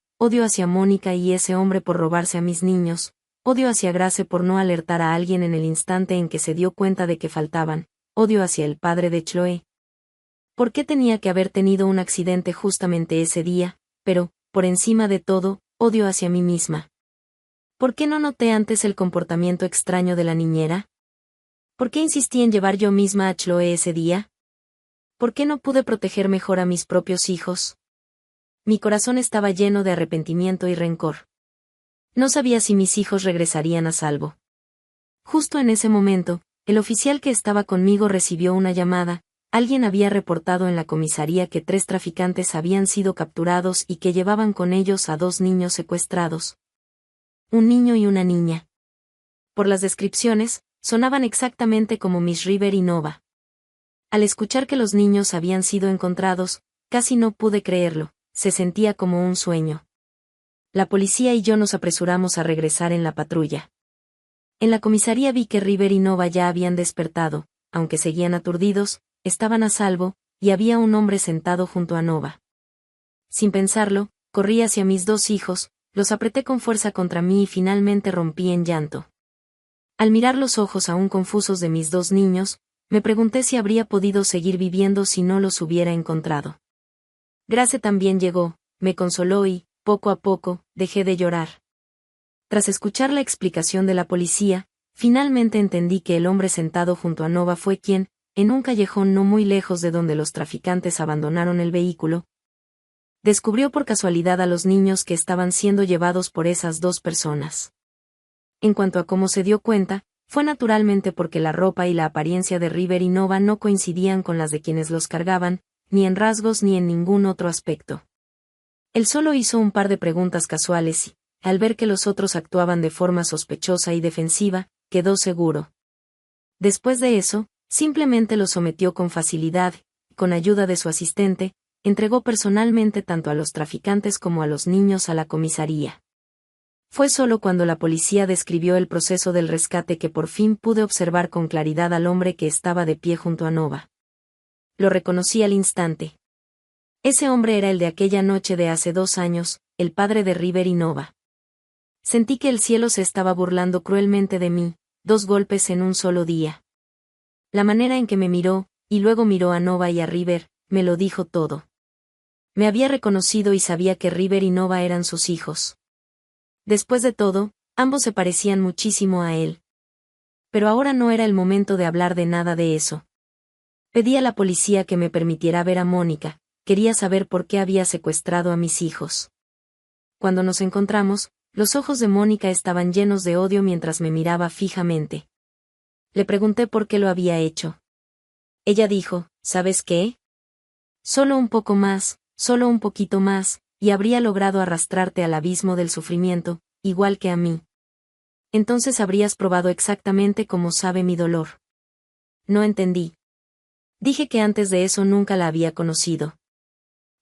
hacia Mónica y ese hombre por robarse a mis niños, odio hacia Grace por no alertar a alguien en el instante en que se dio cuenta de que faltaban, odio hacia el padre de Chloe. ¿Por qué tenía que haber tenido un accidente justamente ese día? Pero, por encima de todo, odio hacia mí misma. ¿Por qué no noté antes el comportamiento extraño de la niñera? ¿Por qué insistí en llevar yo misma a Chloe ese día? ¿Por qué no pude proteger mejor a mis propios hijos? Mi corazón estaba lleno de arrepentimiento y rencor. No sabía si mis hijos regresarían a salvo. Justo en ese momento, el oficial que estaba conmigo recibió una llamada. Alguien había reportado en la comisaría que 3 traficantes habían sido capturados y que llevaban con ellos a 2 niños secuestrados. Un niño y una niña. Por las descripciones, sonaban exactamente como Miss River y Nova. Al escuchar que los niños habían sido encontrados, casi no pude creerlo. Se sentía como un sueño. La policía y yo nos apresuramos a regresar en la patrulla. En la comisaría vi que River y Nova ya habían despertado, aunque seguían aturdidos, estaban a salvo, y había un hombre sentado junto a Nova. Sin pensarlo, corrí hacia mis dos hijos, los apreté con fuerza contra mí y finalmente rompí en llanto. Al mirar los ojos aún confusos de mis dos niños, me pregunté si habría podido seguir viviendo si no los hubiera encontrado. Grace también llegó, me consoló y, poco a poco, dejé de llorar. Tras escuchar la explicación de la policía, finalmente entendí que el hombre sentado junto a Nova fue quien, en un callejón no muy lejos de donde los traficantes abandonaron el vehículo, descubrió por casualidad a los niños que estaban siendo llevados por esas dos personas. En cuanto a cómo se dio cuenta, fue naturalmente porque la ropa y la apariencia de River y Nova no coincidían con las de quienes los cargaban, ni en rasgos ni en ningún otro aspecto. Él solo hizo un par de preguntas casuales y, al ver que los otros actuaban de forma sospechosa y defensiva, quedó seguro. Después de eso, simplemente los sometió con facilidad, y con ayuda de su asistente, entregó personalmente tanto a los traficantes como a los niños a la comisaría. Fue solo cuando la policía describió el proceso del rescate que por fin pude observar con claridad al hombre que estaba de pie junto a Nova. Lo reconocí al instante. Ese hombre era el de aquella noche de hace 2 años, el padre de River y Nova. Sentí que el cielo se estaba burlando cruelmente de mí, 2 golpes en un solo día. La manera en que me miró, y luego miró a Nova y a River, me lo dijo todo. Me había reconocido y sabía que River y Nova eran sus hijos. Después de todo, ambos se parecían muchísimo a él. Pero ahora no era el momento de hablar de nada de eso. Pedí a la policía que me permitiera ver a Mónica, quería saber por qué había secuestrado a mis hijos. Cuando nos encontramos, los ojos de Mónica estaban llenos de odio mientras me miraba fijamente. Le pregunté por qué lo había hecho. Ella dijo, ¿sabes qué? Solo un poco más, solo un poquito más, y habría logrado arrastrarte al abismo del sufrimiento, igual que a mí. Entonces habrías probado exactamente cómo sabe mi dolor. No entendí. Dije que antes de eso nunca la había conocido.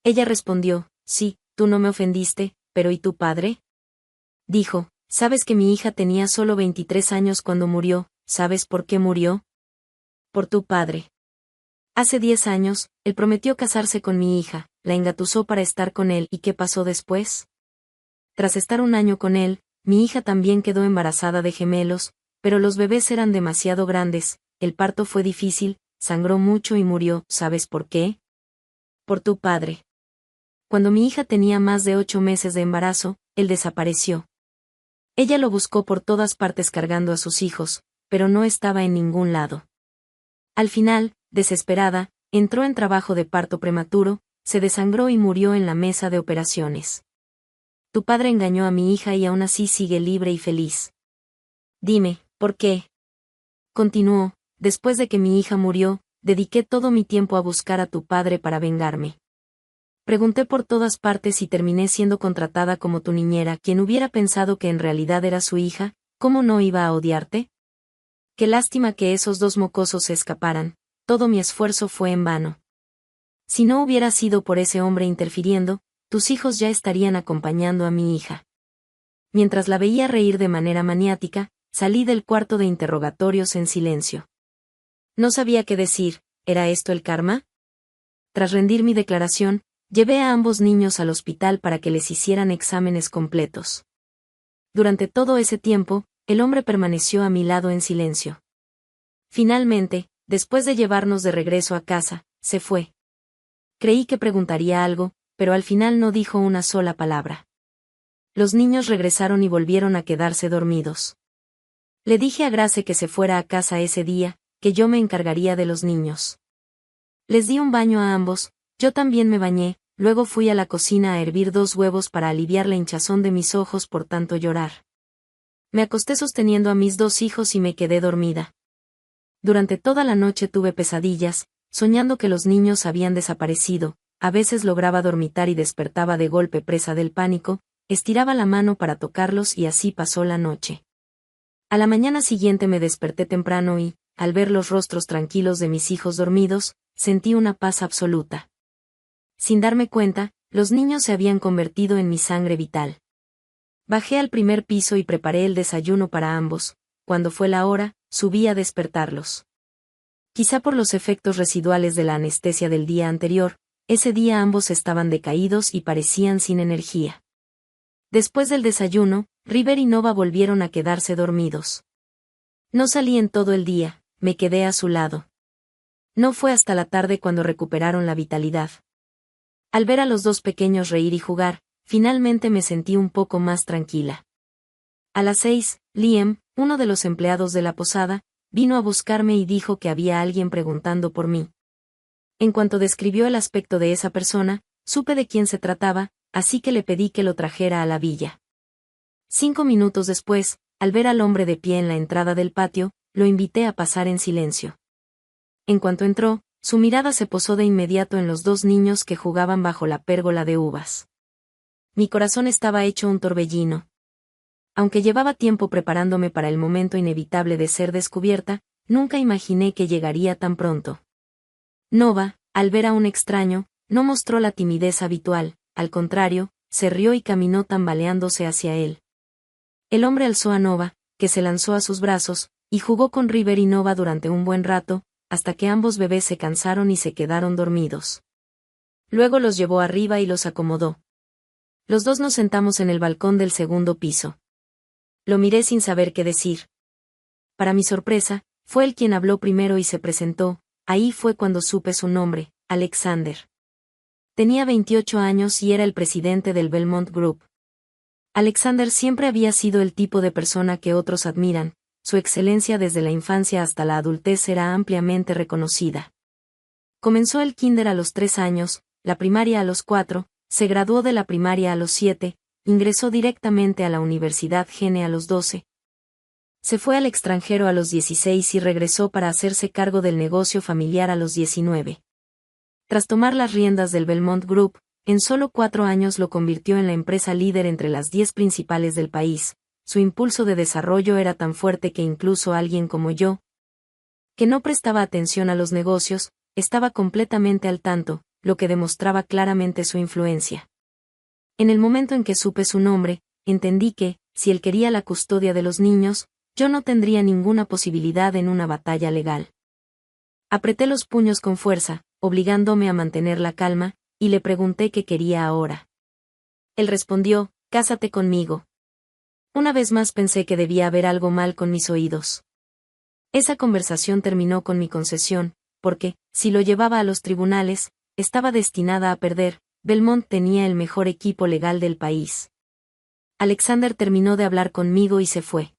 Ella respondió, sí, tú no me ofendiste, pero ¿y tu padre? Dijo, sabes que mi hija tenía solo 23 años cuando murió, ¿sabes por qué murió? Por tu padre. Hace 10 años, él prometió casarse con mi hija, la engatusó para estar con él. ¿Y qué pasó después? Tras estar 1 año con él, mi hija también quedó embarazada de gemelos, pero los bebés eran demasiado grandes, el parto fue difícil, sangró mucho y murió. ¿Sabes por qué? Por tu padre. Cuando mi hija tenía más de 8 meses de embarazo, él desapareció. Ella lo buscó por todas partes cargando a sus hijos, pero no estaba en ningún lado. Al final, desesperada, entró en trabajo de parto prematuro, se desangró y murió en la mesa de operaciones. Tu padre engañó a mi hija y aún así sigue libre y feliz. Dime, ¿por qué? Continuó, después de que mi hija murió, dediqué todo mi tiempo a buscar a tu padre para vengarme. Pregunté por todas partes y terminé siendo contratada como tu niñera. ¿Quién hubiera pensado que en realidad era su hija? ¿Cómo no iba a odiarte? Qué lástima que esos 2 mocosos se escaparan, todo mi esfuerzo fue en vano. Si no hubiera sido por ese hombre interfiriendo, tus hijos ya estarían acompañando a mi hija. Mientras la veía reír de manera maniática, salí del cuarto de interrogatorios en silencio. No sabía qué decir, ¿era esto el karma? Tras rendir mi declaración, llevé a ambos niños al hospital para que les hicieran exámenes completos. Durante todo ese tiempo, el hombre permaneció a mi lado en silencio. Finalmente, después de llevarnos de regreso a casa, se fue. Creí que preguntaría algo, pero al final no dijo una sola palabra. Los niños regresaron y volvieron a quedarse dormidos. Le dije a Grace que se fuera a casa ese día, que yo me encargaría de los niños. Les di un baño a ambos, yo también me bañé, luego fui a la cocina a hervir 2 huevos para aliviar la hinchazón de mis ojos por tanto llorar. Me acosté sosteniendo a mis 2 hijos y me quedé dormida. Durante toda la noche tuve pesadillas, soñando que los niños habían desaparecido, a veces lograba dormitar y despertaba de golpe presa del pánico, estiraba la mano para tocarlos y así pasó la noche. A la mañana siguiente me desperté temprano y, al ver los rostros tranquilos de mis hijos dormidos, sentí una paz absoluta. Sin darme cuenta, los niños se habían convertido en mi sangre vital. Bajé al primer piso y preparé el desayuno para ambos. Cuando fue la hora, subí a despertarlos. Quizá por los efectos residuales de la anestesia del día anterior, ese día ambos estaban decaídos y parecían sin energía. Después del desayuno, River y Nova volvieron a quedarse dormidos. No salí en todo el día, me quedé a su lado. No fue hasta la tarde cuando recuperaron la vitalidad. Al ver a los dos pequeños reír y jugar, finalmente me sentí un poco más tranquila. A las 6, Liam, uno de los empleados de la posada, vino a buscarme y dijo que había alguien preguntando por mí. En cuanto describió el aspecto de esa persona, supe de quién se trataba, así que le pedí que lo trajera a la villa. 5 minutos después, al ver al hombre de pie en la entrada del patio, lo invité a pasar en silencio. En cuanto entró, su mirada se posó de inmediato en los dos niños que jugaban bajo la pérgola de uvas. Mi corazón estaba hecho un torbellino. Aunque llevaba tiempo preparándome para el momento inevitable de ser descubierta, nunca imaginé que llegaría tan pronto. Nova, al ver a un extraño, no mostró la timidez habitual, al contrario, se rió y caminó tambaleándose hacia él. El hombre alzó a Nova, que se lanzó a sus brazos, y jugó con River y Nova durante un buen rato, hasta que ambos bebés se cansaron y se quedaron dormidos. Luego los llevó arriba y los acomodó. Los dos nos sentamos en el balcón del segundo piso. Lo miré sin saber qué decir. Para mi sorpresa, fue él quien habló primero y se presentó. Ahí fue cuando supe su nombre, Alexander. Tenía 28 años y era el presidente del Belmont Group. Alexander siempre había sido el tipo de persona que otros admiran, su excelencia desde la infancia hasta la adultez era ampliamente reconocida. Comenzó el kinder a los 3 años, la primaria a los 4, se graduó de la primaria a los 7, ingresó directamente a la Universidad Gene a los 12. Se fue al extranjero a los 16 y regresó para hacerse cargo del negocio familiar a los 19. Tras tomar las riendas del Belmont Group, en solo 4 años lo convirtió en la empresa líder entre las 10 principales del país. Su impulso de desarrollo era tan fuerte que incluso alguien como yo, que no prestaba atención a los negocios, estaba completamente al tanto, lo que demostraba claramente su influencia. En el momento en que supe su nombre, entendí que, si él quería la custodia de los niños, yo no tendría ninguna posibilidad en una batalla legal. Apreté los puños con fuerza, obligándome a mantener la calma, y le pregunté qué quería ahora. Él respondió, «Cásate conmigo». Una vez más pensé que debía haber algo mal con mis oídos. Esa conversación terminó con mi concesión, porque, si lo llevaba a los tribunales, estaba destinada a perder. Belmont tenía el mejor equipo legal del país. Alexander terminó de hablar conmigo y se fue.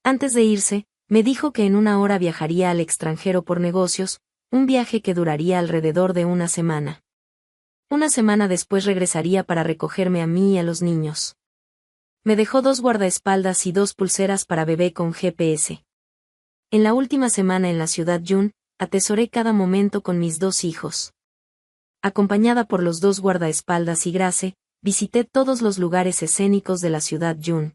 Antes de irse, me dijo que en 1 hora viajaría al extranjero por negocios, un viaje que duraría alrededor de 1 semana. 1 semana después regresaría para recogerme a mí y a los niños. Me dejó 2 guardaespaldas y 2 pulseras para bebé con GPS. En la última semana en la ciudad Yun, atesoré cada momento con mis 2 hijos. Acompañada por los 2 guardaespaldas y Grace, visité todos los lugares escénicos de la ciudad Yun.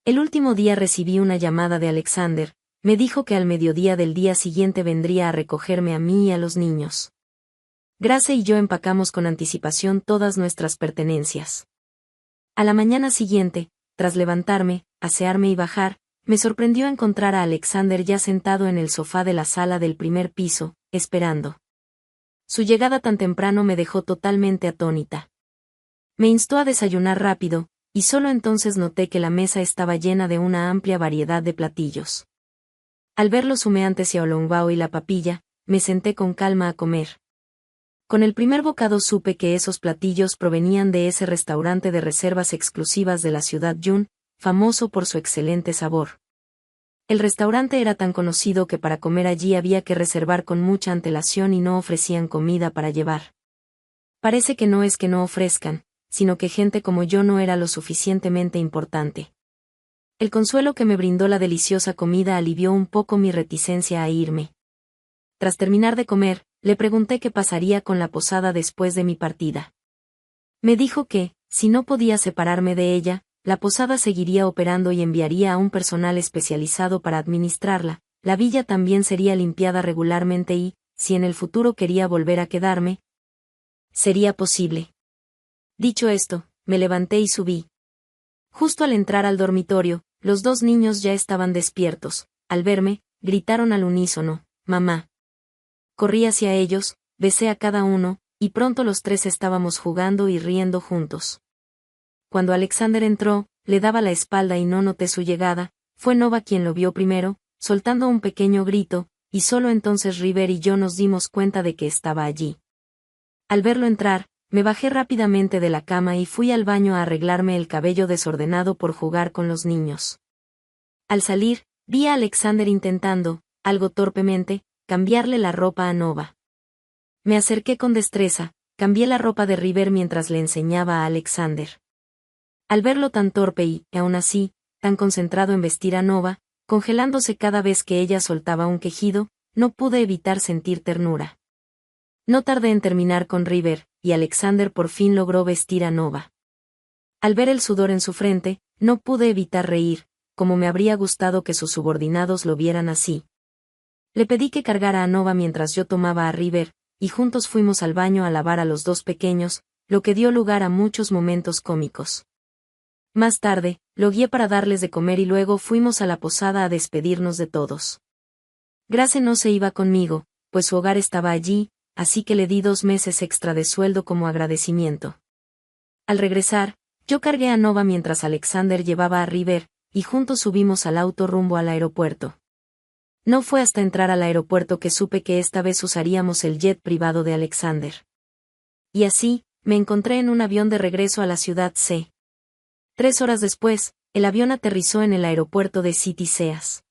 El último día recibí una llamada de Alexander, me dijo que al mediodía del día siguiente vendría a recogerme a mí y a los niños. Grace y yo empacamos con anticipación todas nuestras pertenencias. A la mañana siguiente, tras levantarme, asearme y bajar, me sorprendió encontrar a Alexander ya sentado en el sofá de la sala del primer piso, esperando. Su llegada tan temprano me dejó totalmente atónita. Me instó a desayunar rápido, y solo entonces noté que la mesa estaba llena de una amplia variedad de platillos. Al ver los humeantes xiaolongbao y la papilla, me senté con calma a comer. Con el primer bocado supe que esos platillos provenían de ese restaurante de reservas exclusivas de la ciudad Yun, famoso por su excelente sabor. El restaurante era tan conocido que para comer allí había que reservar con mucha antelación y no ofrecían comida para llevar. Parece que no ofrezcan, sino que gente como yo no era lo suficientemente importante. El consuelo que me brindó la deliciosa comida alivió un poco mi reticencia a irme. Tras terminar de comer, le pregunté qué pasaría con la posada después de mi partida. Me dijo que, si no podía separarme de ella, la posada seguiría operando y enviaría a un personal especializado para administrarla, la villa también sería limpiada regularmente y, si en el futuro quería volver a quedarme, sería posible. Dicho esto, me levanté y subí. Justo al entrar al dormitorio, los 2 niños ya estaban despiertos. Al verme, gritaron al unísono, «Mamá». Corrí hacia ellos, besé a cada uno, y pronto los tres estábamos jugando y riendo juntos. Cuando Alexander entró, le daba la espalda y no noté su llegada. Fue Nova quien lo vio primero, soltando un pequeño grito, y solo entonces River y yo nos dimos cuenta de que estaba allí. Al verlo entrar, me bajé rápidamente de la cama y fui al baño a arreglarme el cabello desordenado por jugar con los niños. Al salir, vi a Alexander intentando, algo torpemente, cambiarle la ropa a Nova. Me acerqué con destreza, cambié la ropa de River mientras le enseñaba a Alexander. Al verlo tan torpe y, aún así, tan concentrado en vestir a Nova, congelándose cada vez que ella soltaba un quejido, no pude evitar sentir ternura. No tardé en terminar con River, y Alexander por fin logró vestir a Nova. Al ver el sudor en su frente, no pude evitar reír, como me habría gustado que sus subordinados lo vieran así. Le pedí que cargara a Nova mientras yo tomaba a River, y juntos fuimos al baño a lavar a los dos pequeños, lo que dio lugar a muchos momentos cómicos. Más tarde, lo guié para darles de comer y luego fuimos a la posada a despedirnos de todos. Grace no se iba conmigo, pues su hogar estaba allí, así que le di 2 meses extra de sueldo como agradecimiento. Al regresar, yo cargué a Nova mientras Alexander llevaba a River, y juntos subimos al auto rumbo al aeropuerto. No fue hasta entrar al aeropuerto que supe que esta vez usaríamos el jet privado de Alexander. Y así, me encontré en un avión de regreso a la ciudad C. 3 horas después, el avión aterrizó en el aeropuerto de City Seas.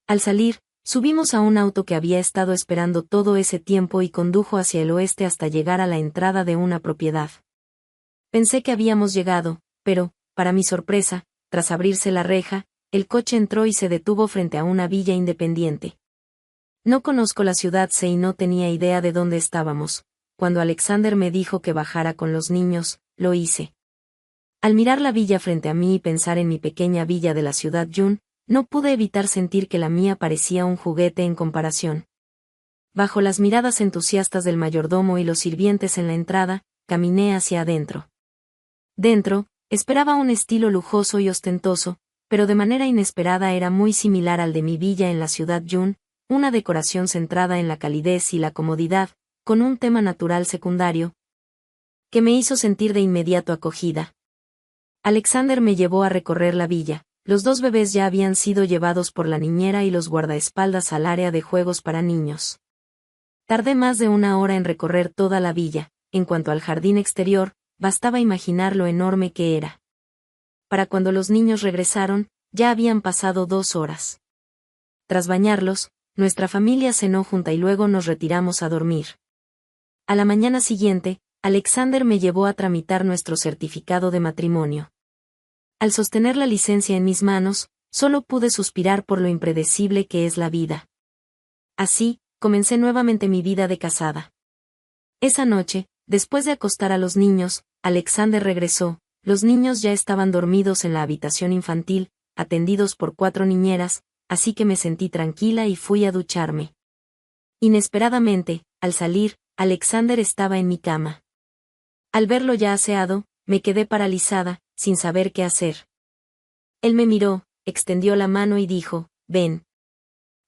Al salir, subimos a un auto que había estado esperando todo ese tiempo y condujo hacia el oeste hasta llegar a la entrada de una propiedad. Pensé que habíamos llegado, pero, para mi sorpresa, tras abrirse la reja, el coche entró y se detuvo frente a una villa independiente. No conozco la ciudad C y no tenía idea de dónde estábamos. Cuando Alexander me dijo que bajara con los niños, lo hice. Al mirar la villa frente a mí y pensar en mi pequeña villa de la ciudad Yun, no pude evitar sentir que la mía parecía un juguete en comparación. Bajo las miradas entusiastas del mayordomo y los sirvientes en la entrada, caminé hacia adentro. Dentro, esperaba un estilo lujoso y ostentoso, pero de manera inesperada era muy similar al de mi villa en la ciudad Yun, una decoración centrada en la calidez y la comodidad, con un tema natural secundario, que me hizo sentir de inmediato acogida. Alexander me llevó a recorrer la villa. Los 2 bebés ya habían sido llevados por la niñera y los guardaespaldas al área de juegos para niños. Tardé más de 1 hora en recorrer toda la villa. En cuanto al jardín exterior, bastaba imaginar lo enorme que era. Para cuando los niños regresaron, ya habían pasado 2 horas. Tras bañarlos, nuestra familia cenó junta y luego nos retiramos a dormir. A la mañana siguiente, Alexander me llevó a tramitar nuestro certificado de matrimonio. Al sostener la licencia en mis manos, solo pude suspirar por lo impredecible que es la vida. Así, comencé nuevamente mi vida de casada. Esa noche, después de acostar a los niños, Alexander regresó. Los niños ya estaban dormidos en la habitación infantil, atendidos por 4 niñeras, así que me sentí tranquila y fui a ducharme. Inesperadamente, al salir, Alexander estaba en mi cama. Al verlo ya aseado, me quedé paralizada, sin saber qué hacer. Él me miró, extendió la mano y dijo, «Ven».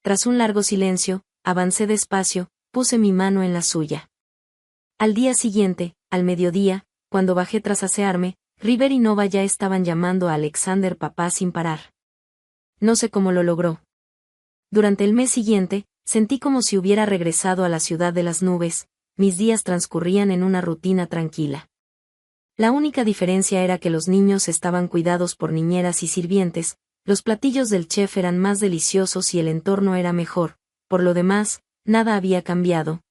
Tras un largo silencio, avancé despacio, puse mi mano en la suya. Al día siguiente, al mediodía, cuando bajé tras asearme, River y Nova ya estaban llamando a Alexander papá sin parar. No sé cómo lo logró. Durante el mes siguiente, sentí como si hubiera regresado a la ciudad de las nubes. Mis días transcurrían en una rutina tranquila. La única diferencia era que los niños estaban cuidados por niñeras y sirvientes, los platillos del chef eran más deliciosos y el entorno era mejor. Por lo demás, nada había cambiado.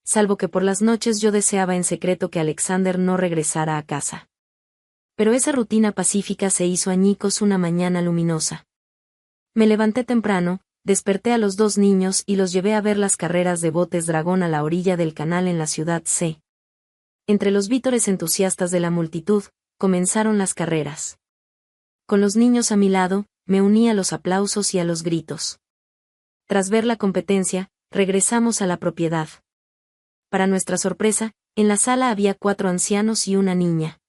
Salvo que por las noches yo deseaba en secreto que Alexander no regresara a casa. Pero esa rutina pacífica se hizo añicos una mañana luminosa. Me levanté temprano, desperté a los 2 niños y los llevé a ver las carreras de botes dragón a la orilla del canal en la ciudad C. Entre los vítores entusiastas de la multitud, comenzaron las carreras. Con los niños a mi lado, me uní a los aplausos y a los gritos. Tras ver la competencia, regresamos a la propiedad. Para nuestra sorpresa, en la sala había 4 ancianos y una niña.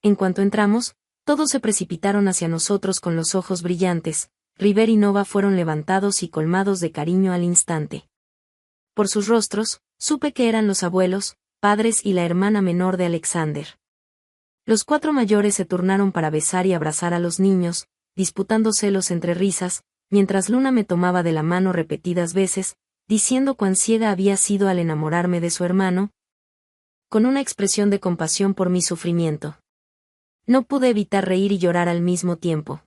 En cuanto entramos, todos se precipitaron hacia nosotros con los ojos brillantes. River y Nova fueron levantados y colmados de cariño al instante. Por sus rostros, supe que eran los abuelos, padres y la hermana menor de Alexander. Los 4 mayores se turnaron para besar y abrazar a los niños, disputando celos entre risas, mientras Luna me tomaba de la mano repetidas veces, diciendo cuán ciega había sido al enamorarme de su hermano, con una expresión de compasión por mi sufrimiento. No pude evitar reír y llorar al mismo tiempo.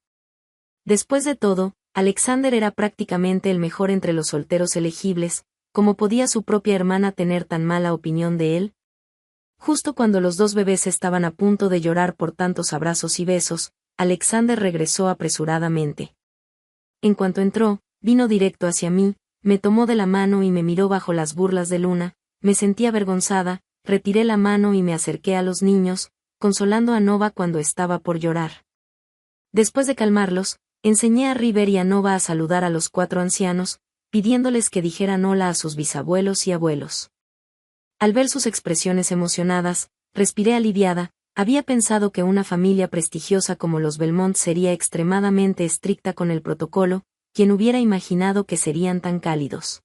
Después de todo, Alexander era prácticamente el mejor entre los solteros elegibles. ¿Cómo podía su propia hermana tener tan mala opinión de él? Justo cuando los 2 bebés estaban a punto de llorar por tantos abrazos y besos, Alexander regresó apresuradamente. En cuanto entró, vino directo hacia mí, me tomó de la mano y me miró bajo las burlas de Luna. Me sentí avergonzada, retiré la mano y me acerqué a los niños, consolando a Nova cuando estaba por llorar. Después de calmarlos, enseñé a River y a Nova a saludar a los 4 ancianos, pidiéndoles que dijeran hola a sus bisabuelos y abuelos. Al ver sus expresiones emocionadas, respiré aliviada. Había pensado que una familia prestigiosa como los Belmont sería extremadamente estricta con el protocolo. ¿Quién hubiera imaginado que serían tan cálidos?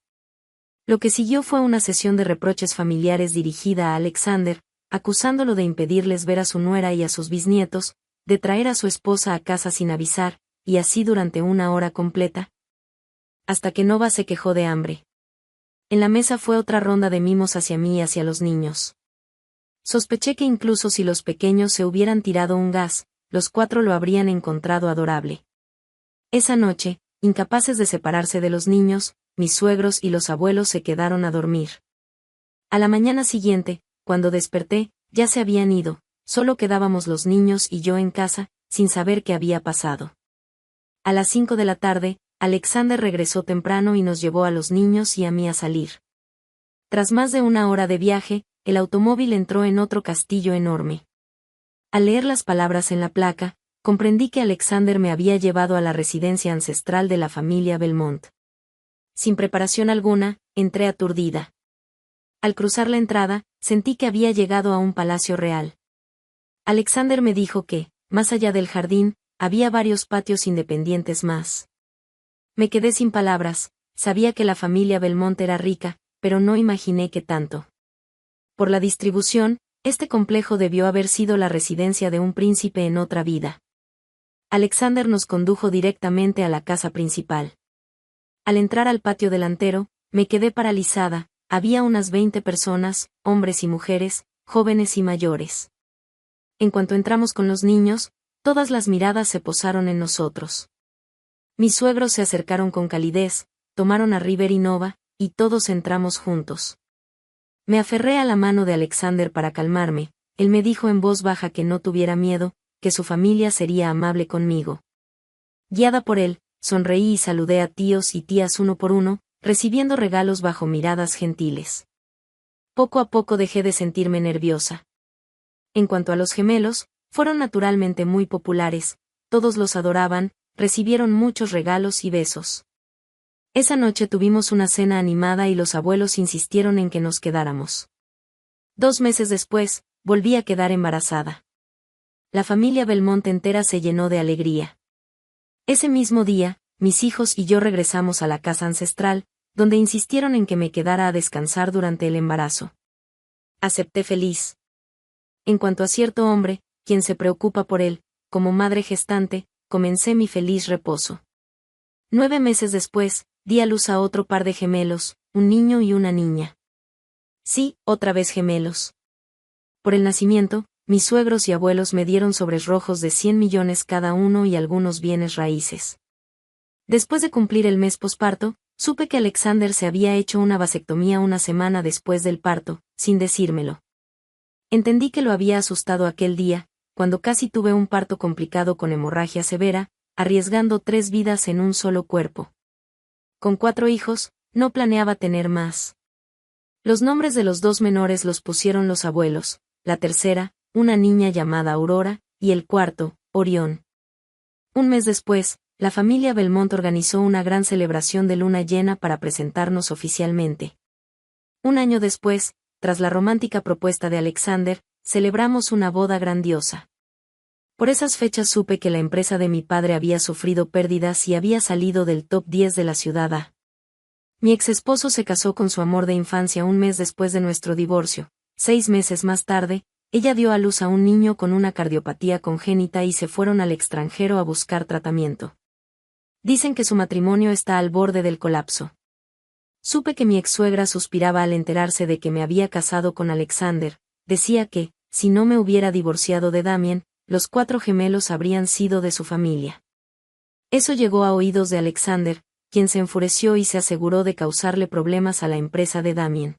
Lo que siguió fue una sesión de reproches familiares dirigida a Alexander, acusándolo de impedirles ver a su nuera y a sus bisnietos, de traer a su esposa a casa sin avisar, y así durante 1 hora completa, hasta que Nova se quejó de hambre. En la mesa fue otra ronda de mimos hacia mí y hacia los niños. Sospeché que incluso si los pequeños se hubieran tirado un gas, los 4 lo habrían encontrado adorable. Esa noche, incapaces de separarse de los niños, mis suegros y los abuelos se quedaron a dormir. A la mañana siguiente, cuando desperté, ya se habían ido, solo quedábamos los niños y yo en casa, sin saber qué había pasado. A las 5 de la tarde, Alexander regresó temprano y nos llevó a los niños y a mí a salir. Tras más de 1 hora de viaje, el automóvil entró en otro castillo enorme. Al leer las palabras en la placa, comprendí que Alexander me había llevado a la residencia ancestral de la familia Belmont. Sin preparación alguna, entré aturdida. Al cruzar la entrada, sentí que había llegado a un palacio real. Alexander me dijo que, más allá del jardín, había varios patios independientes más. Me quedé sin palabras. Sabía que la familia Belmont era rica, pero no imaginé que tanto. Por la distribución, este complejo debió haber sido la residencia de un príncipe en otra vida. Alexander nos condujo directamente a la casa principal. Al entrar al patio delantero, me quedé paralizada. Había unas 20 personas, hombres y mujeres, jóvenes y mayores. En cuanto entramos con los niños, todas las miradas se posaron en nosotros. Mis suegros se acercaron con calidez, tomaron a River y Nova, y todos entramos juntos. Me aferré a la mano de Alexander para calmarme. Él me dijo en voz baja que no tuviera miedo, que su familia sería amable conmigo. Guiada por él, sonreí y saludé a tíos y tías uno por uno, recibiendo regalos bajo miradas gentiles. Poco a poco dejé de sentirme nerviosa. En cuanto a los gemelos, fueron naturalmente muy populares, todos los adoraban, recibieron muchos regalos y besos. Esa noche tuvimos una cena animada y los abuelos insistieron en que nos quedáramos. 2 meses después, volví a quedar embarazada. La familia Belmont entera se llenó de alegría. Ese mismo día, mis hijos y yo regresamos a la casa ancestral, donde insistieron en que me quedara a descansar durante el embarazo. Acepté feliz. En cuanto a cierto hombre, quien se preocupa por él, como madre gestante, comencé mi feliz reposo. 9 meses después, di a luz a otro par de gemelos, un niño y una niña. Sí, otra vez gemelos. Por el nacimiento, mis suegros y abuelos me dieron sobres rojos de 100 millones cada uno y algunos bienes raíces. Después de cumplir el mes posparto, supe que Alexander se había hecho una vasectomía una semana después del parto, sin decírmelo. Entendí que lo había asustado aquel día, cuando casi tuve un parto complicado con hemorragia severa, arriesgando 3 vidas en un solo cuerpo. Con 4 hijos, no planeaba tener más. Los nombres de los 2 menores los pusieron los abuelos, la tercera, una niña llamada Aurora, y el cuarto, Orión. Un mes después, la familia Belmont organizó una gran celebración de luna llena para presentarnos oficialmente. Un año después, tras la romántica propuesta de Alexander, celebramos una boda grandiosa. Por esas fechas supe que la empresa de mi padre había sufrido pérdidas y había salido del top 10 de la ciudad A. Mi exesposo se casó con su amor de infancia un mes después de nuestro divorcio. 6 meses más tarde, ella dio a luz a un niño con una cardiopatía congénita y se fueron al extranjero a buscar tratamiento. Dicen que su matrimonio está al borde del colapso. Supe que mi ex-suegra suspiraba al enterarse de que me había casado con Alexander. Decía que, si no me hubiera divorciado de Damien, los 4 gemelos habrían sido de su familia. Eso llegó a oídos de Alexander, quien se enfureció y se aseguró de causarle problemas a la empresa de Damien.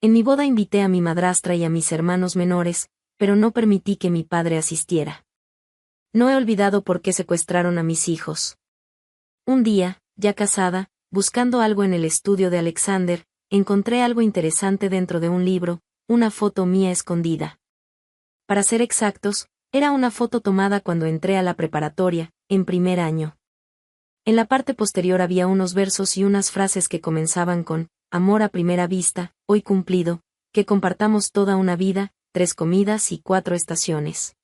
En mi boda invité a mi madrastra y a mis hermanos menores, pero no permití que mi padre asistiera. No he olvidado por qué secuestraron a mis hijos. Un día, ya casada, buscando algo en el estudio de Alexander, encontré algo interesante dentro de un libro, una foto mía escondida. Para ser exactos, era una foto tomada cuando entré a la preparatoria, en primer año. En la parte posterior había unos versos y unas frases que comenzaban con, amor a primera vista, hoy cumplido, que compartamos toda una vida, 3 comidas y 4 estaciones.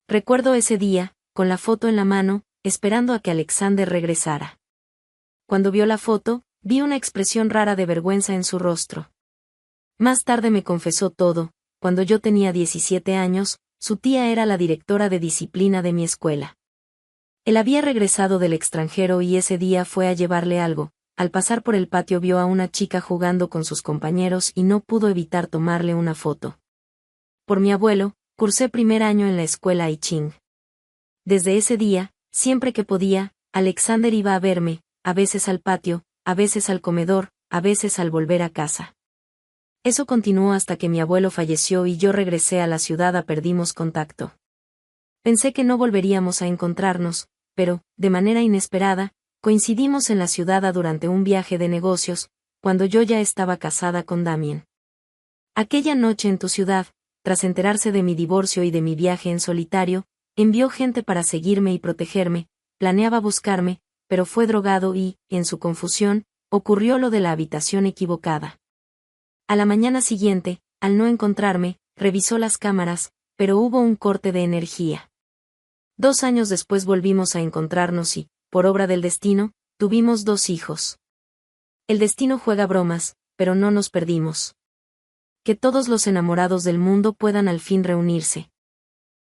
Recuerdo ese día, con la foto en la mano, esperando a que Alexander regresara. Cuando vio la foto, vi una expresión rara de vergüenza en su rostro. Más tarde me confesó todo. Cuando yo tenía 17 años, su tía era la directora de disciplina de mi escuela. Él había regresado del extranjero y ese día fue a llevarle algo. Al pasar por el patio vio a una chica jugando con sus compañeros y no pudo evitar tomarle una foto. Por mi abuelo, cursé primer año en la escuela I Ching. Desde ese día, siempre que podía, Alexander iba a verme, a veces al patio, a veces al comedor, a veces al volver a casa. Eso continuó hasta que mi abuelo falleció y yo regresé a la ciudad a perdimos contacto. Pensé que no volveríamos a encontrarnos, pero, de manera inesperada, coincidimos en la ciudad durante un viaje de negocios, cuando yo ya estaba casada con Damien. Aquella noche en tu ciudad, tras enterarse de mi divorcio y de mi viaje en solitario, envió gente para seguirme y protegerme, planeaba buscarme, pero fue drogado y, en su confusión, ocurrió lo de la habitación equivocada. A la mañana siguiente, al no encontrarme, revisó las cámaras, pero hubo un corte de energía. 2 años después volvimos a encontrarnos y, por obra del destino, tuvimos 2 hijos. El destino juega bromas, pero no nos perdimos. Que todos los enamorados del mundo puedan al fin reunirse.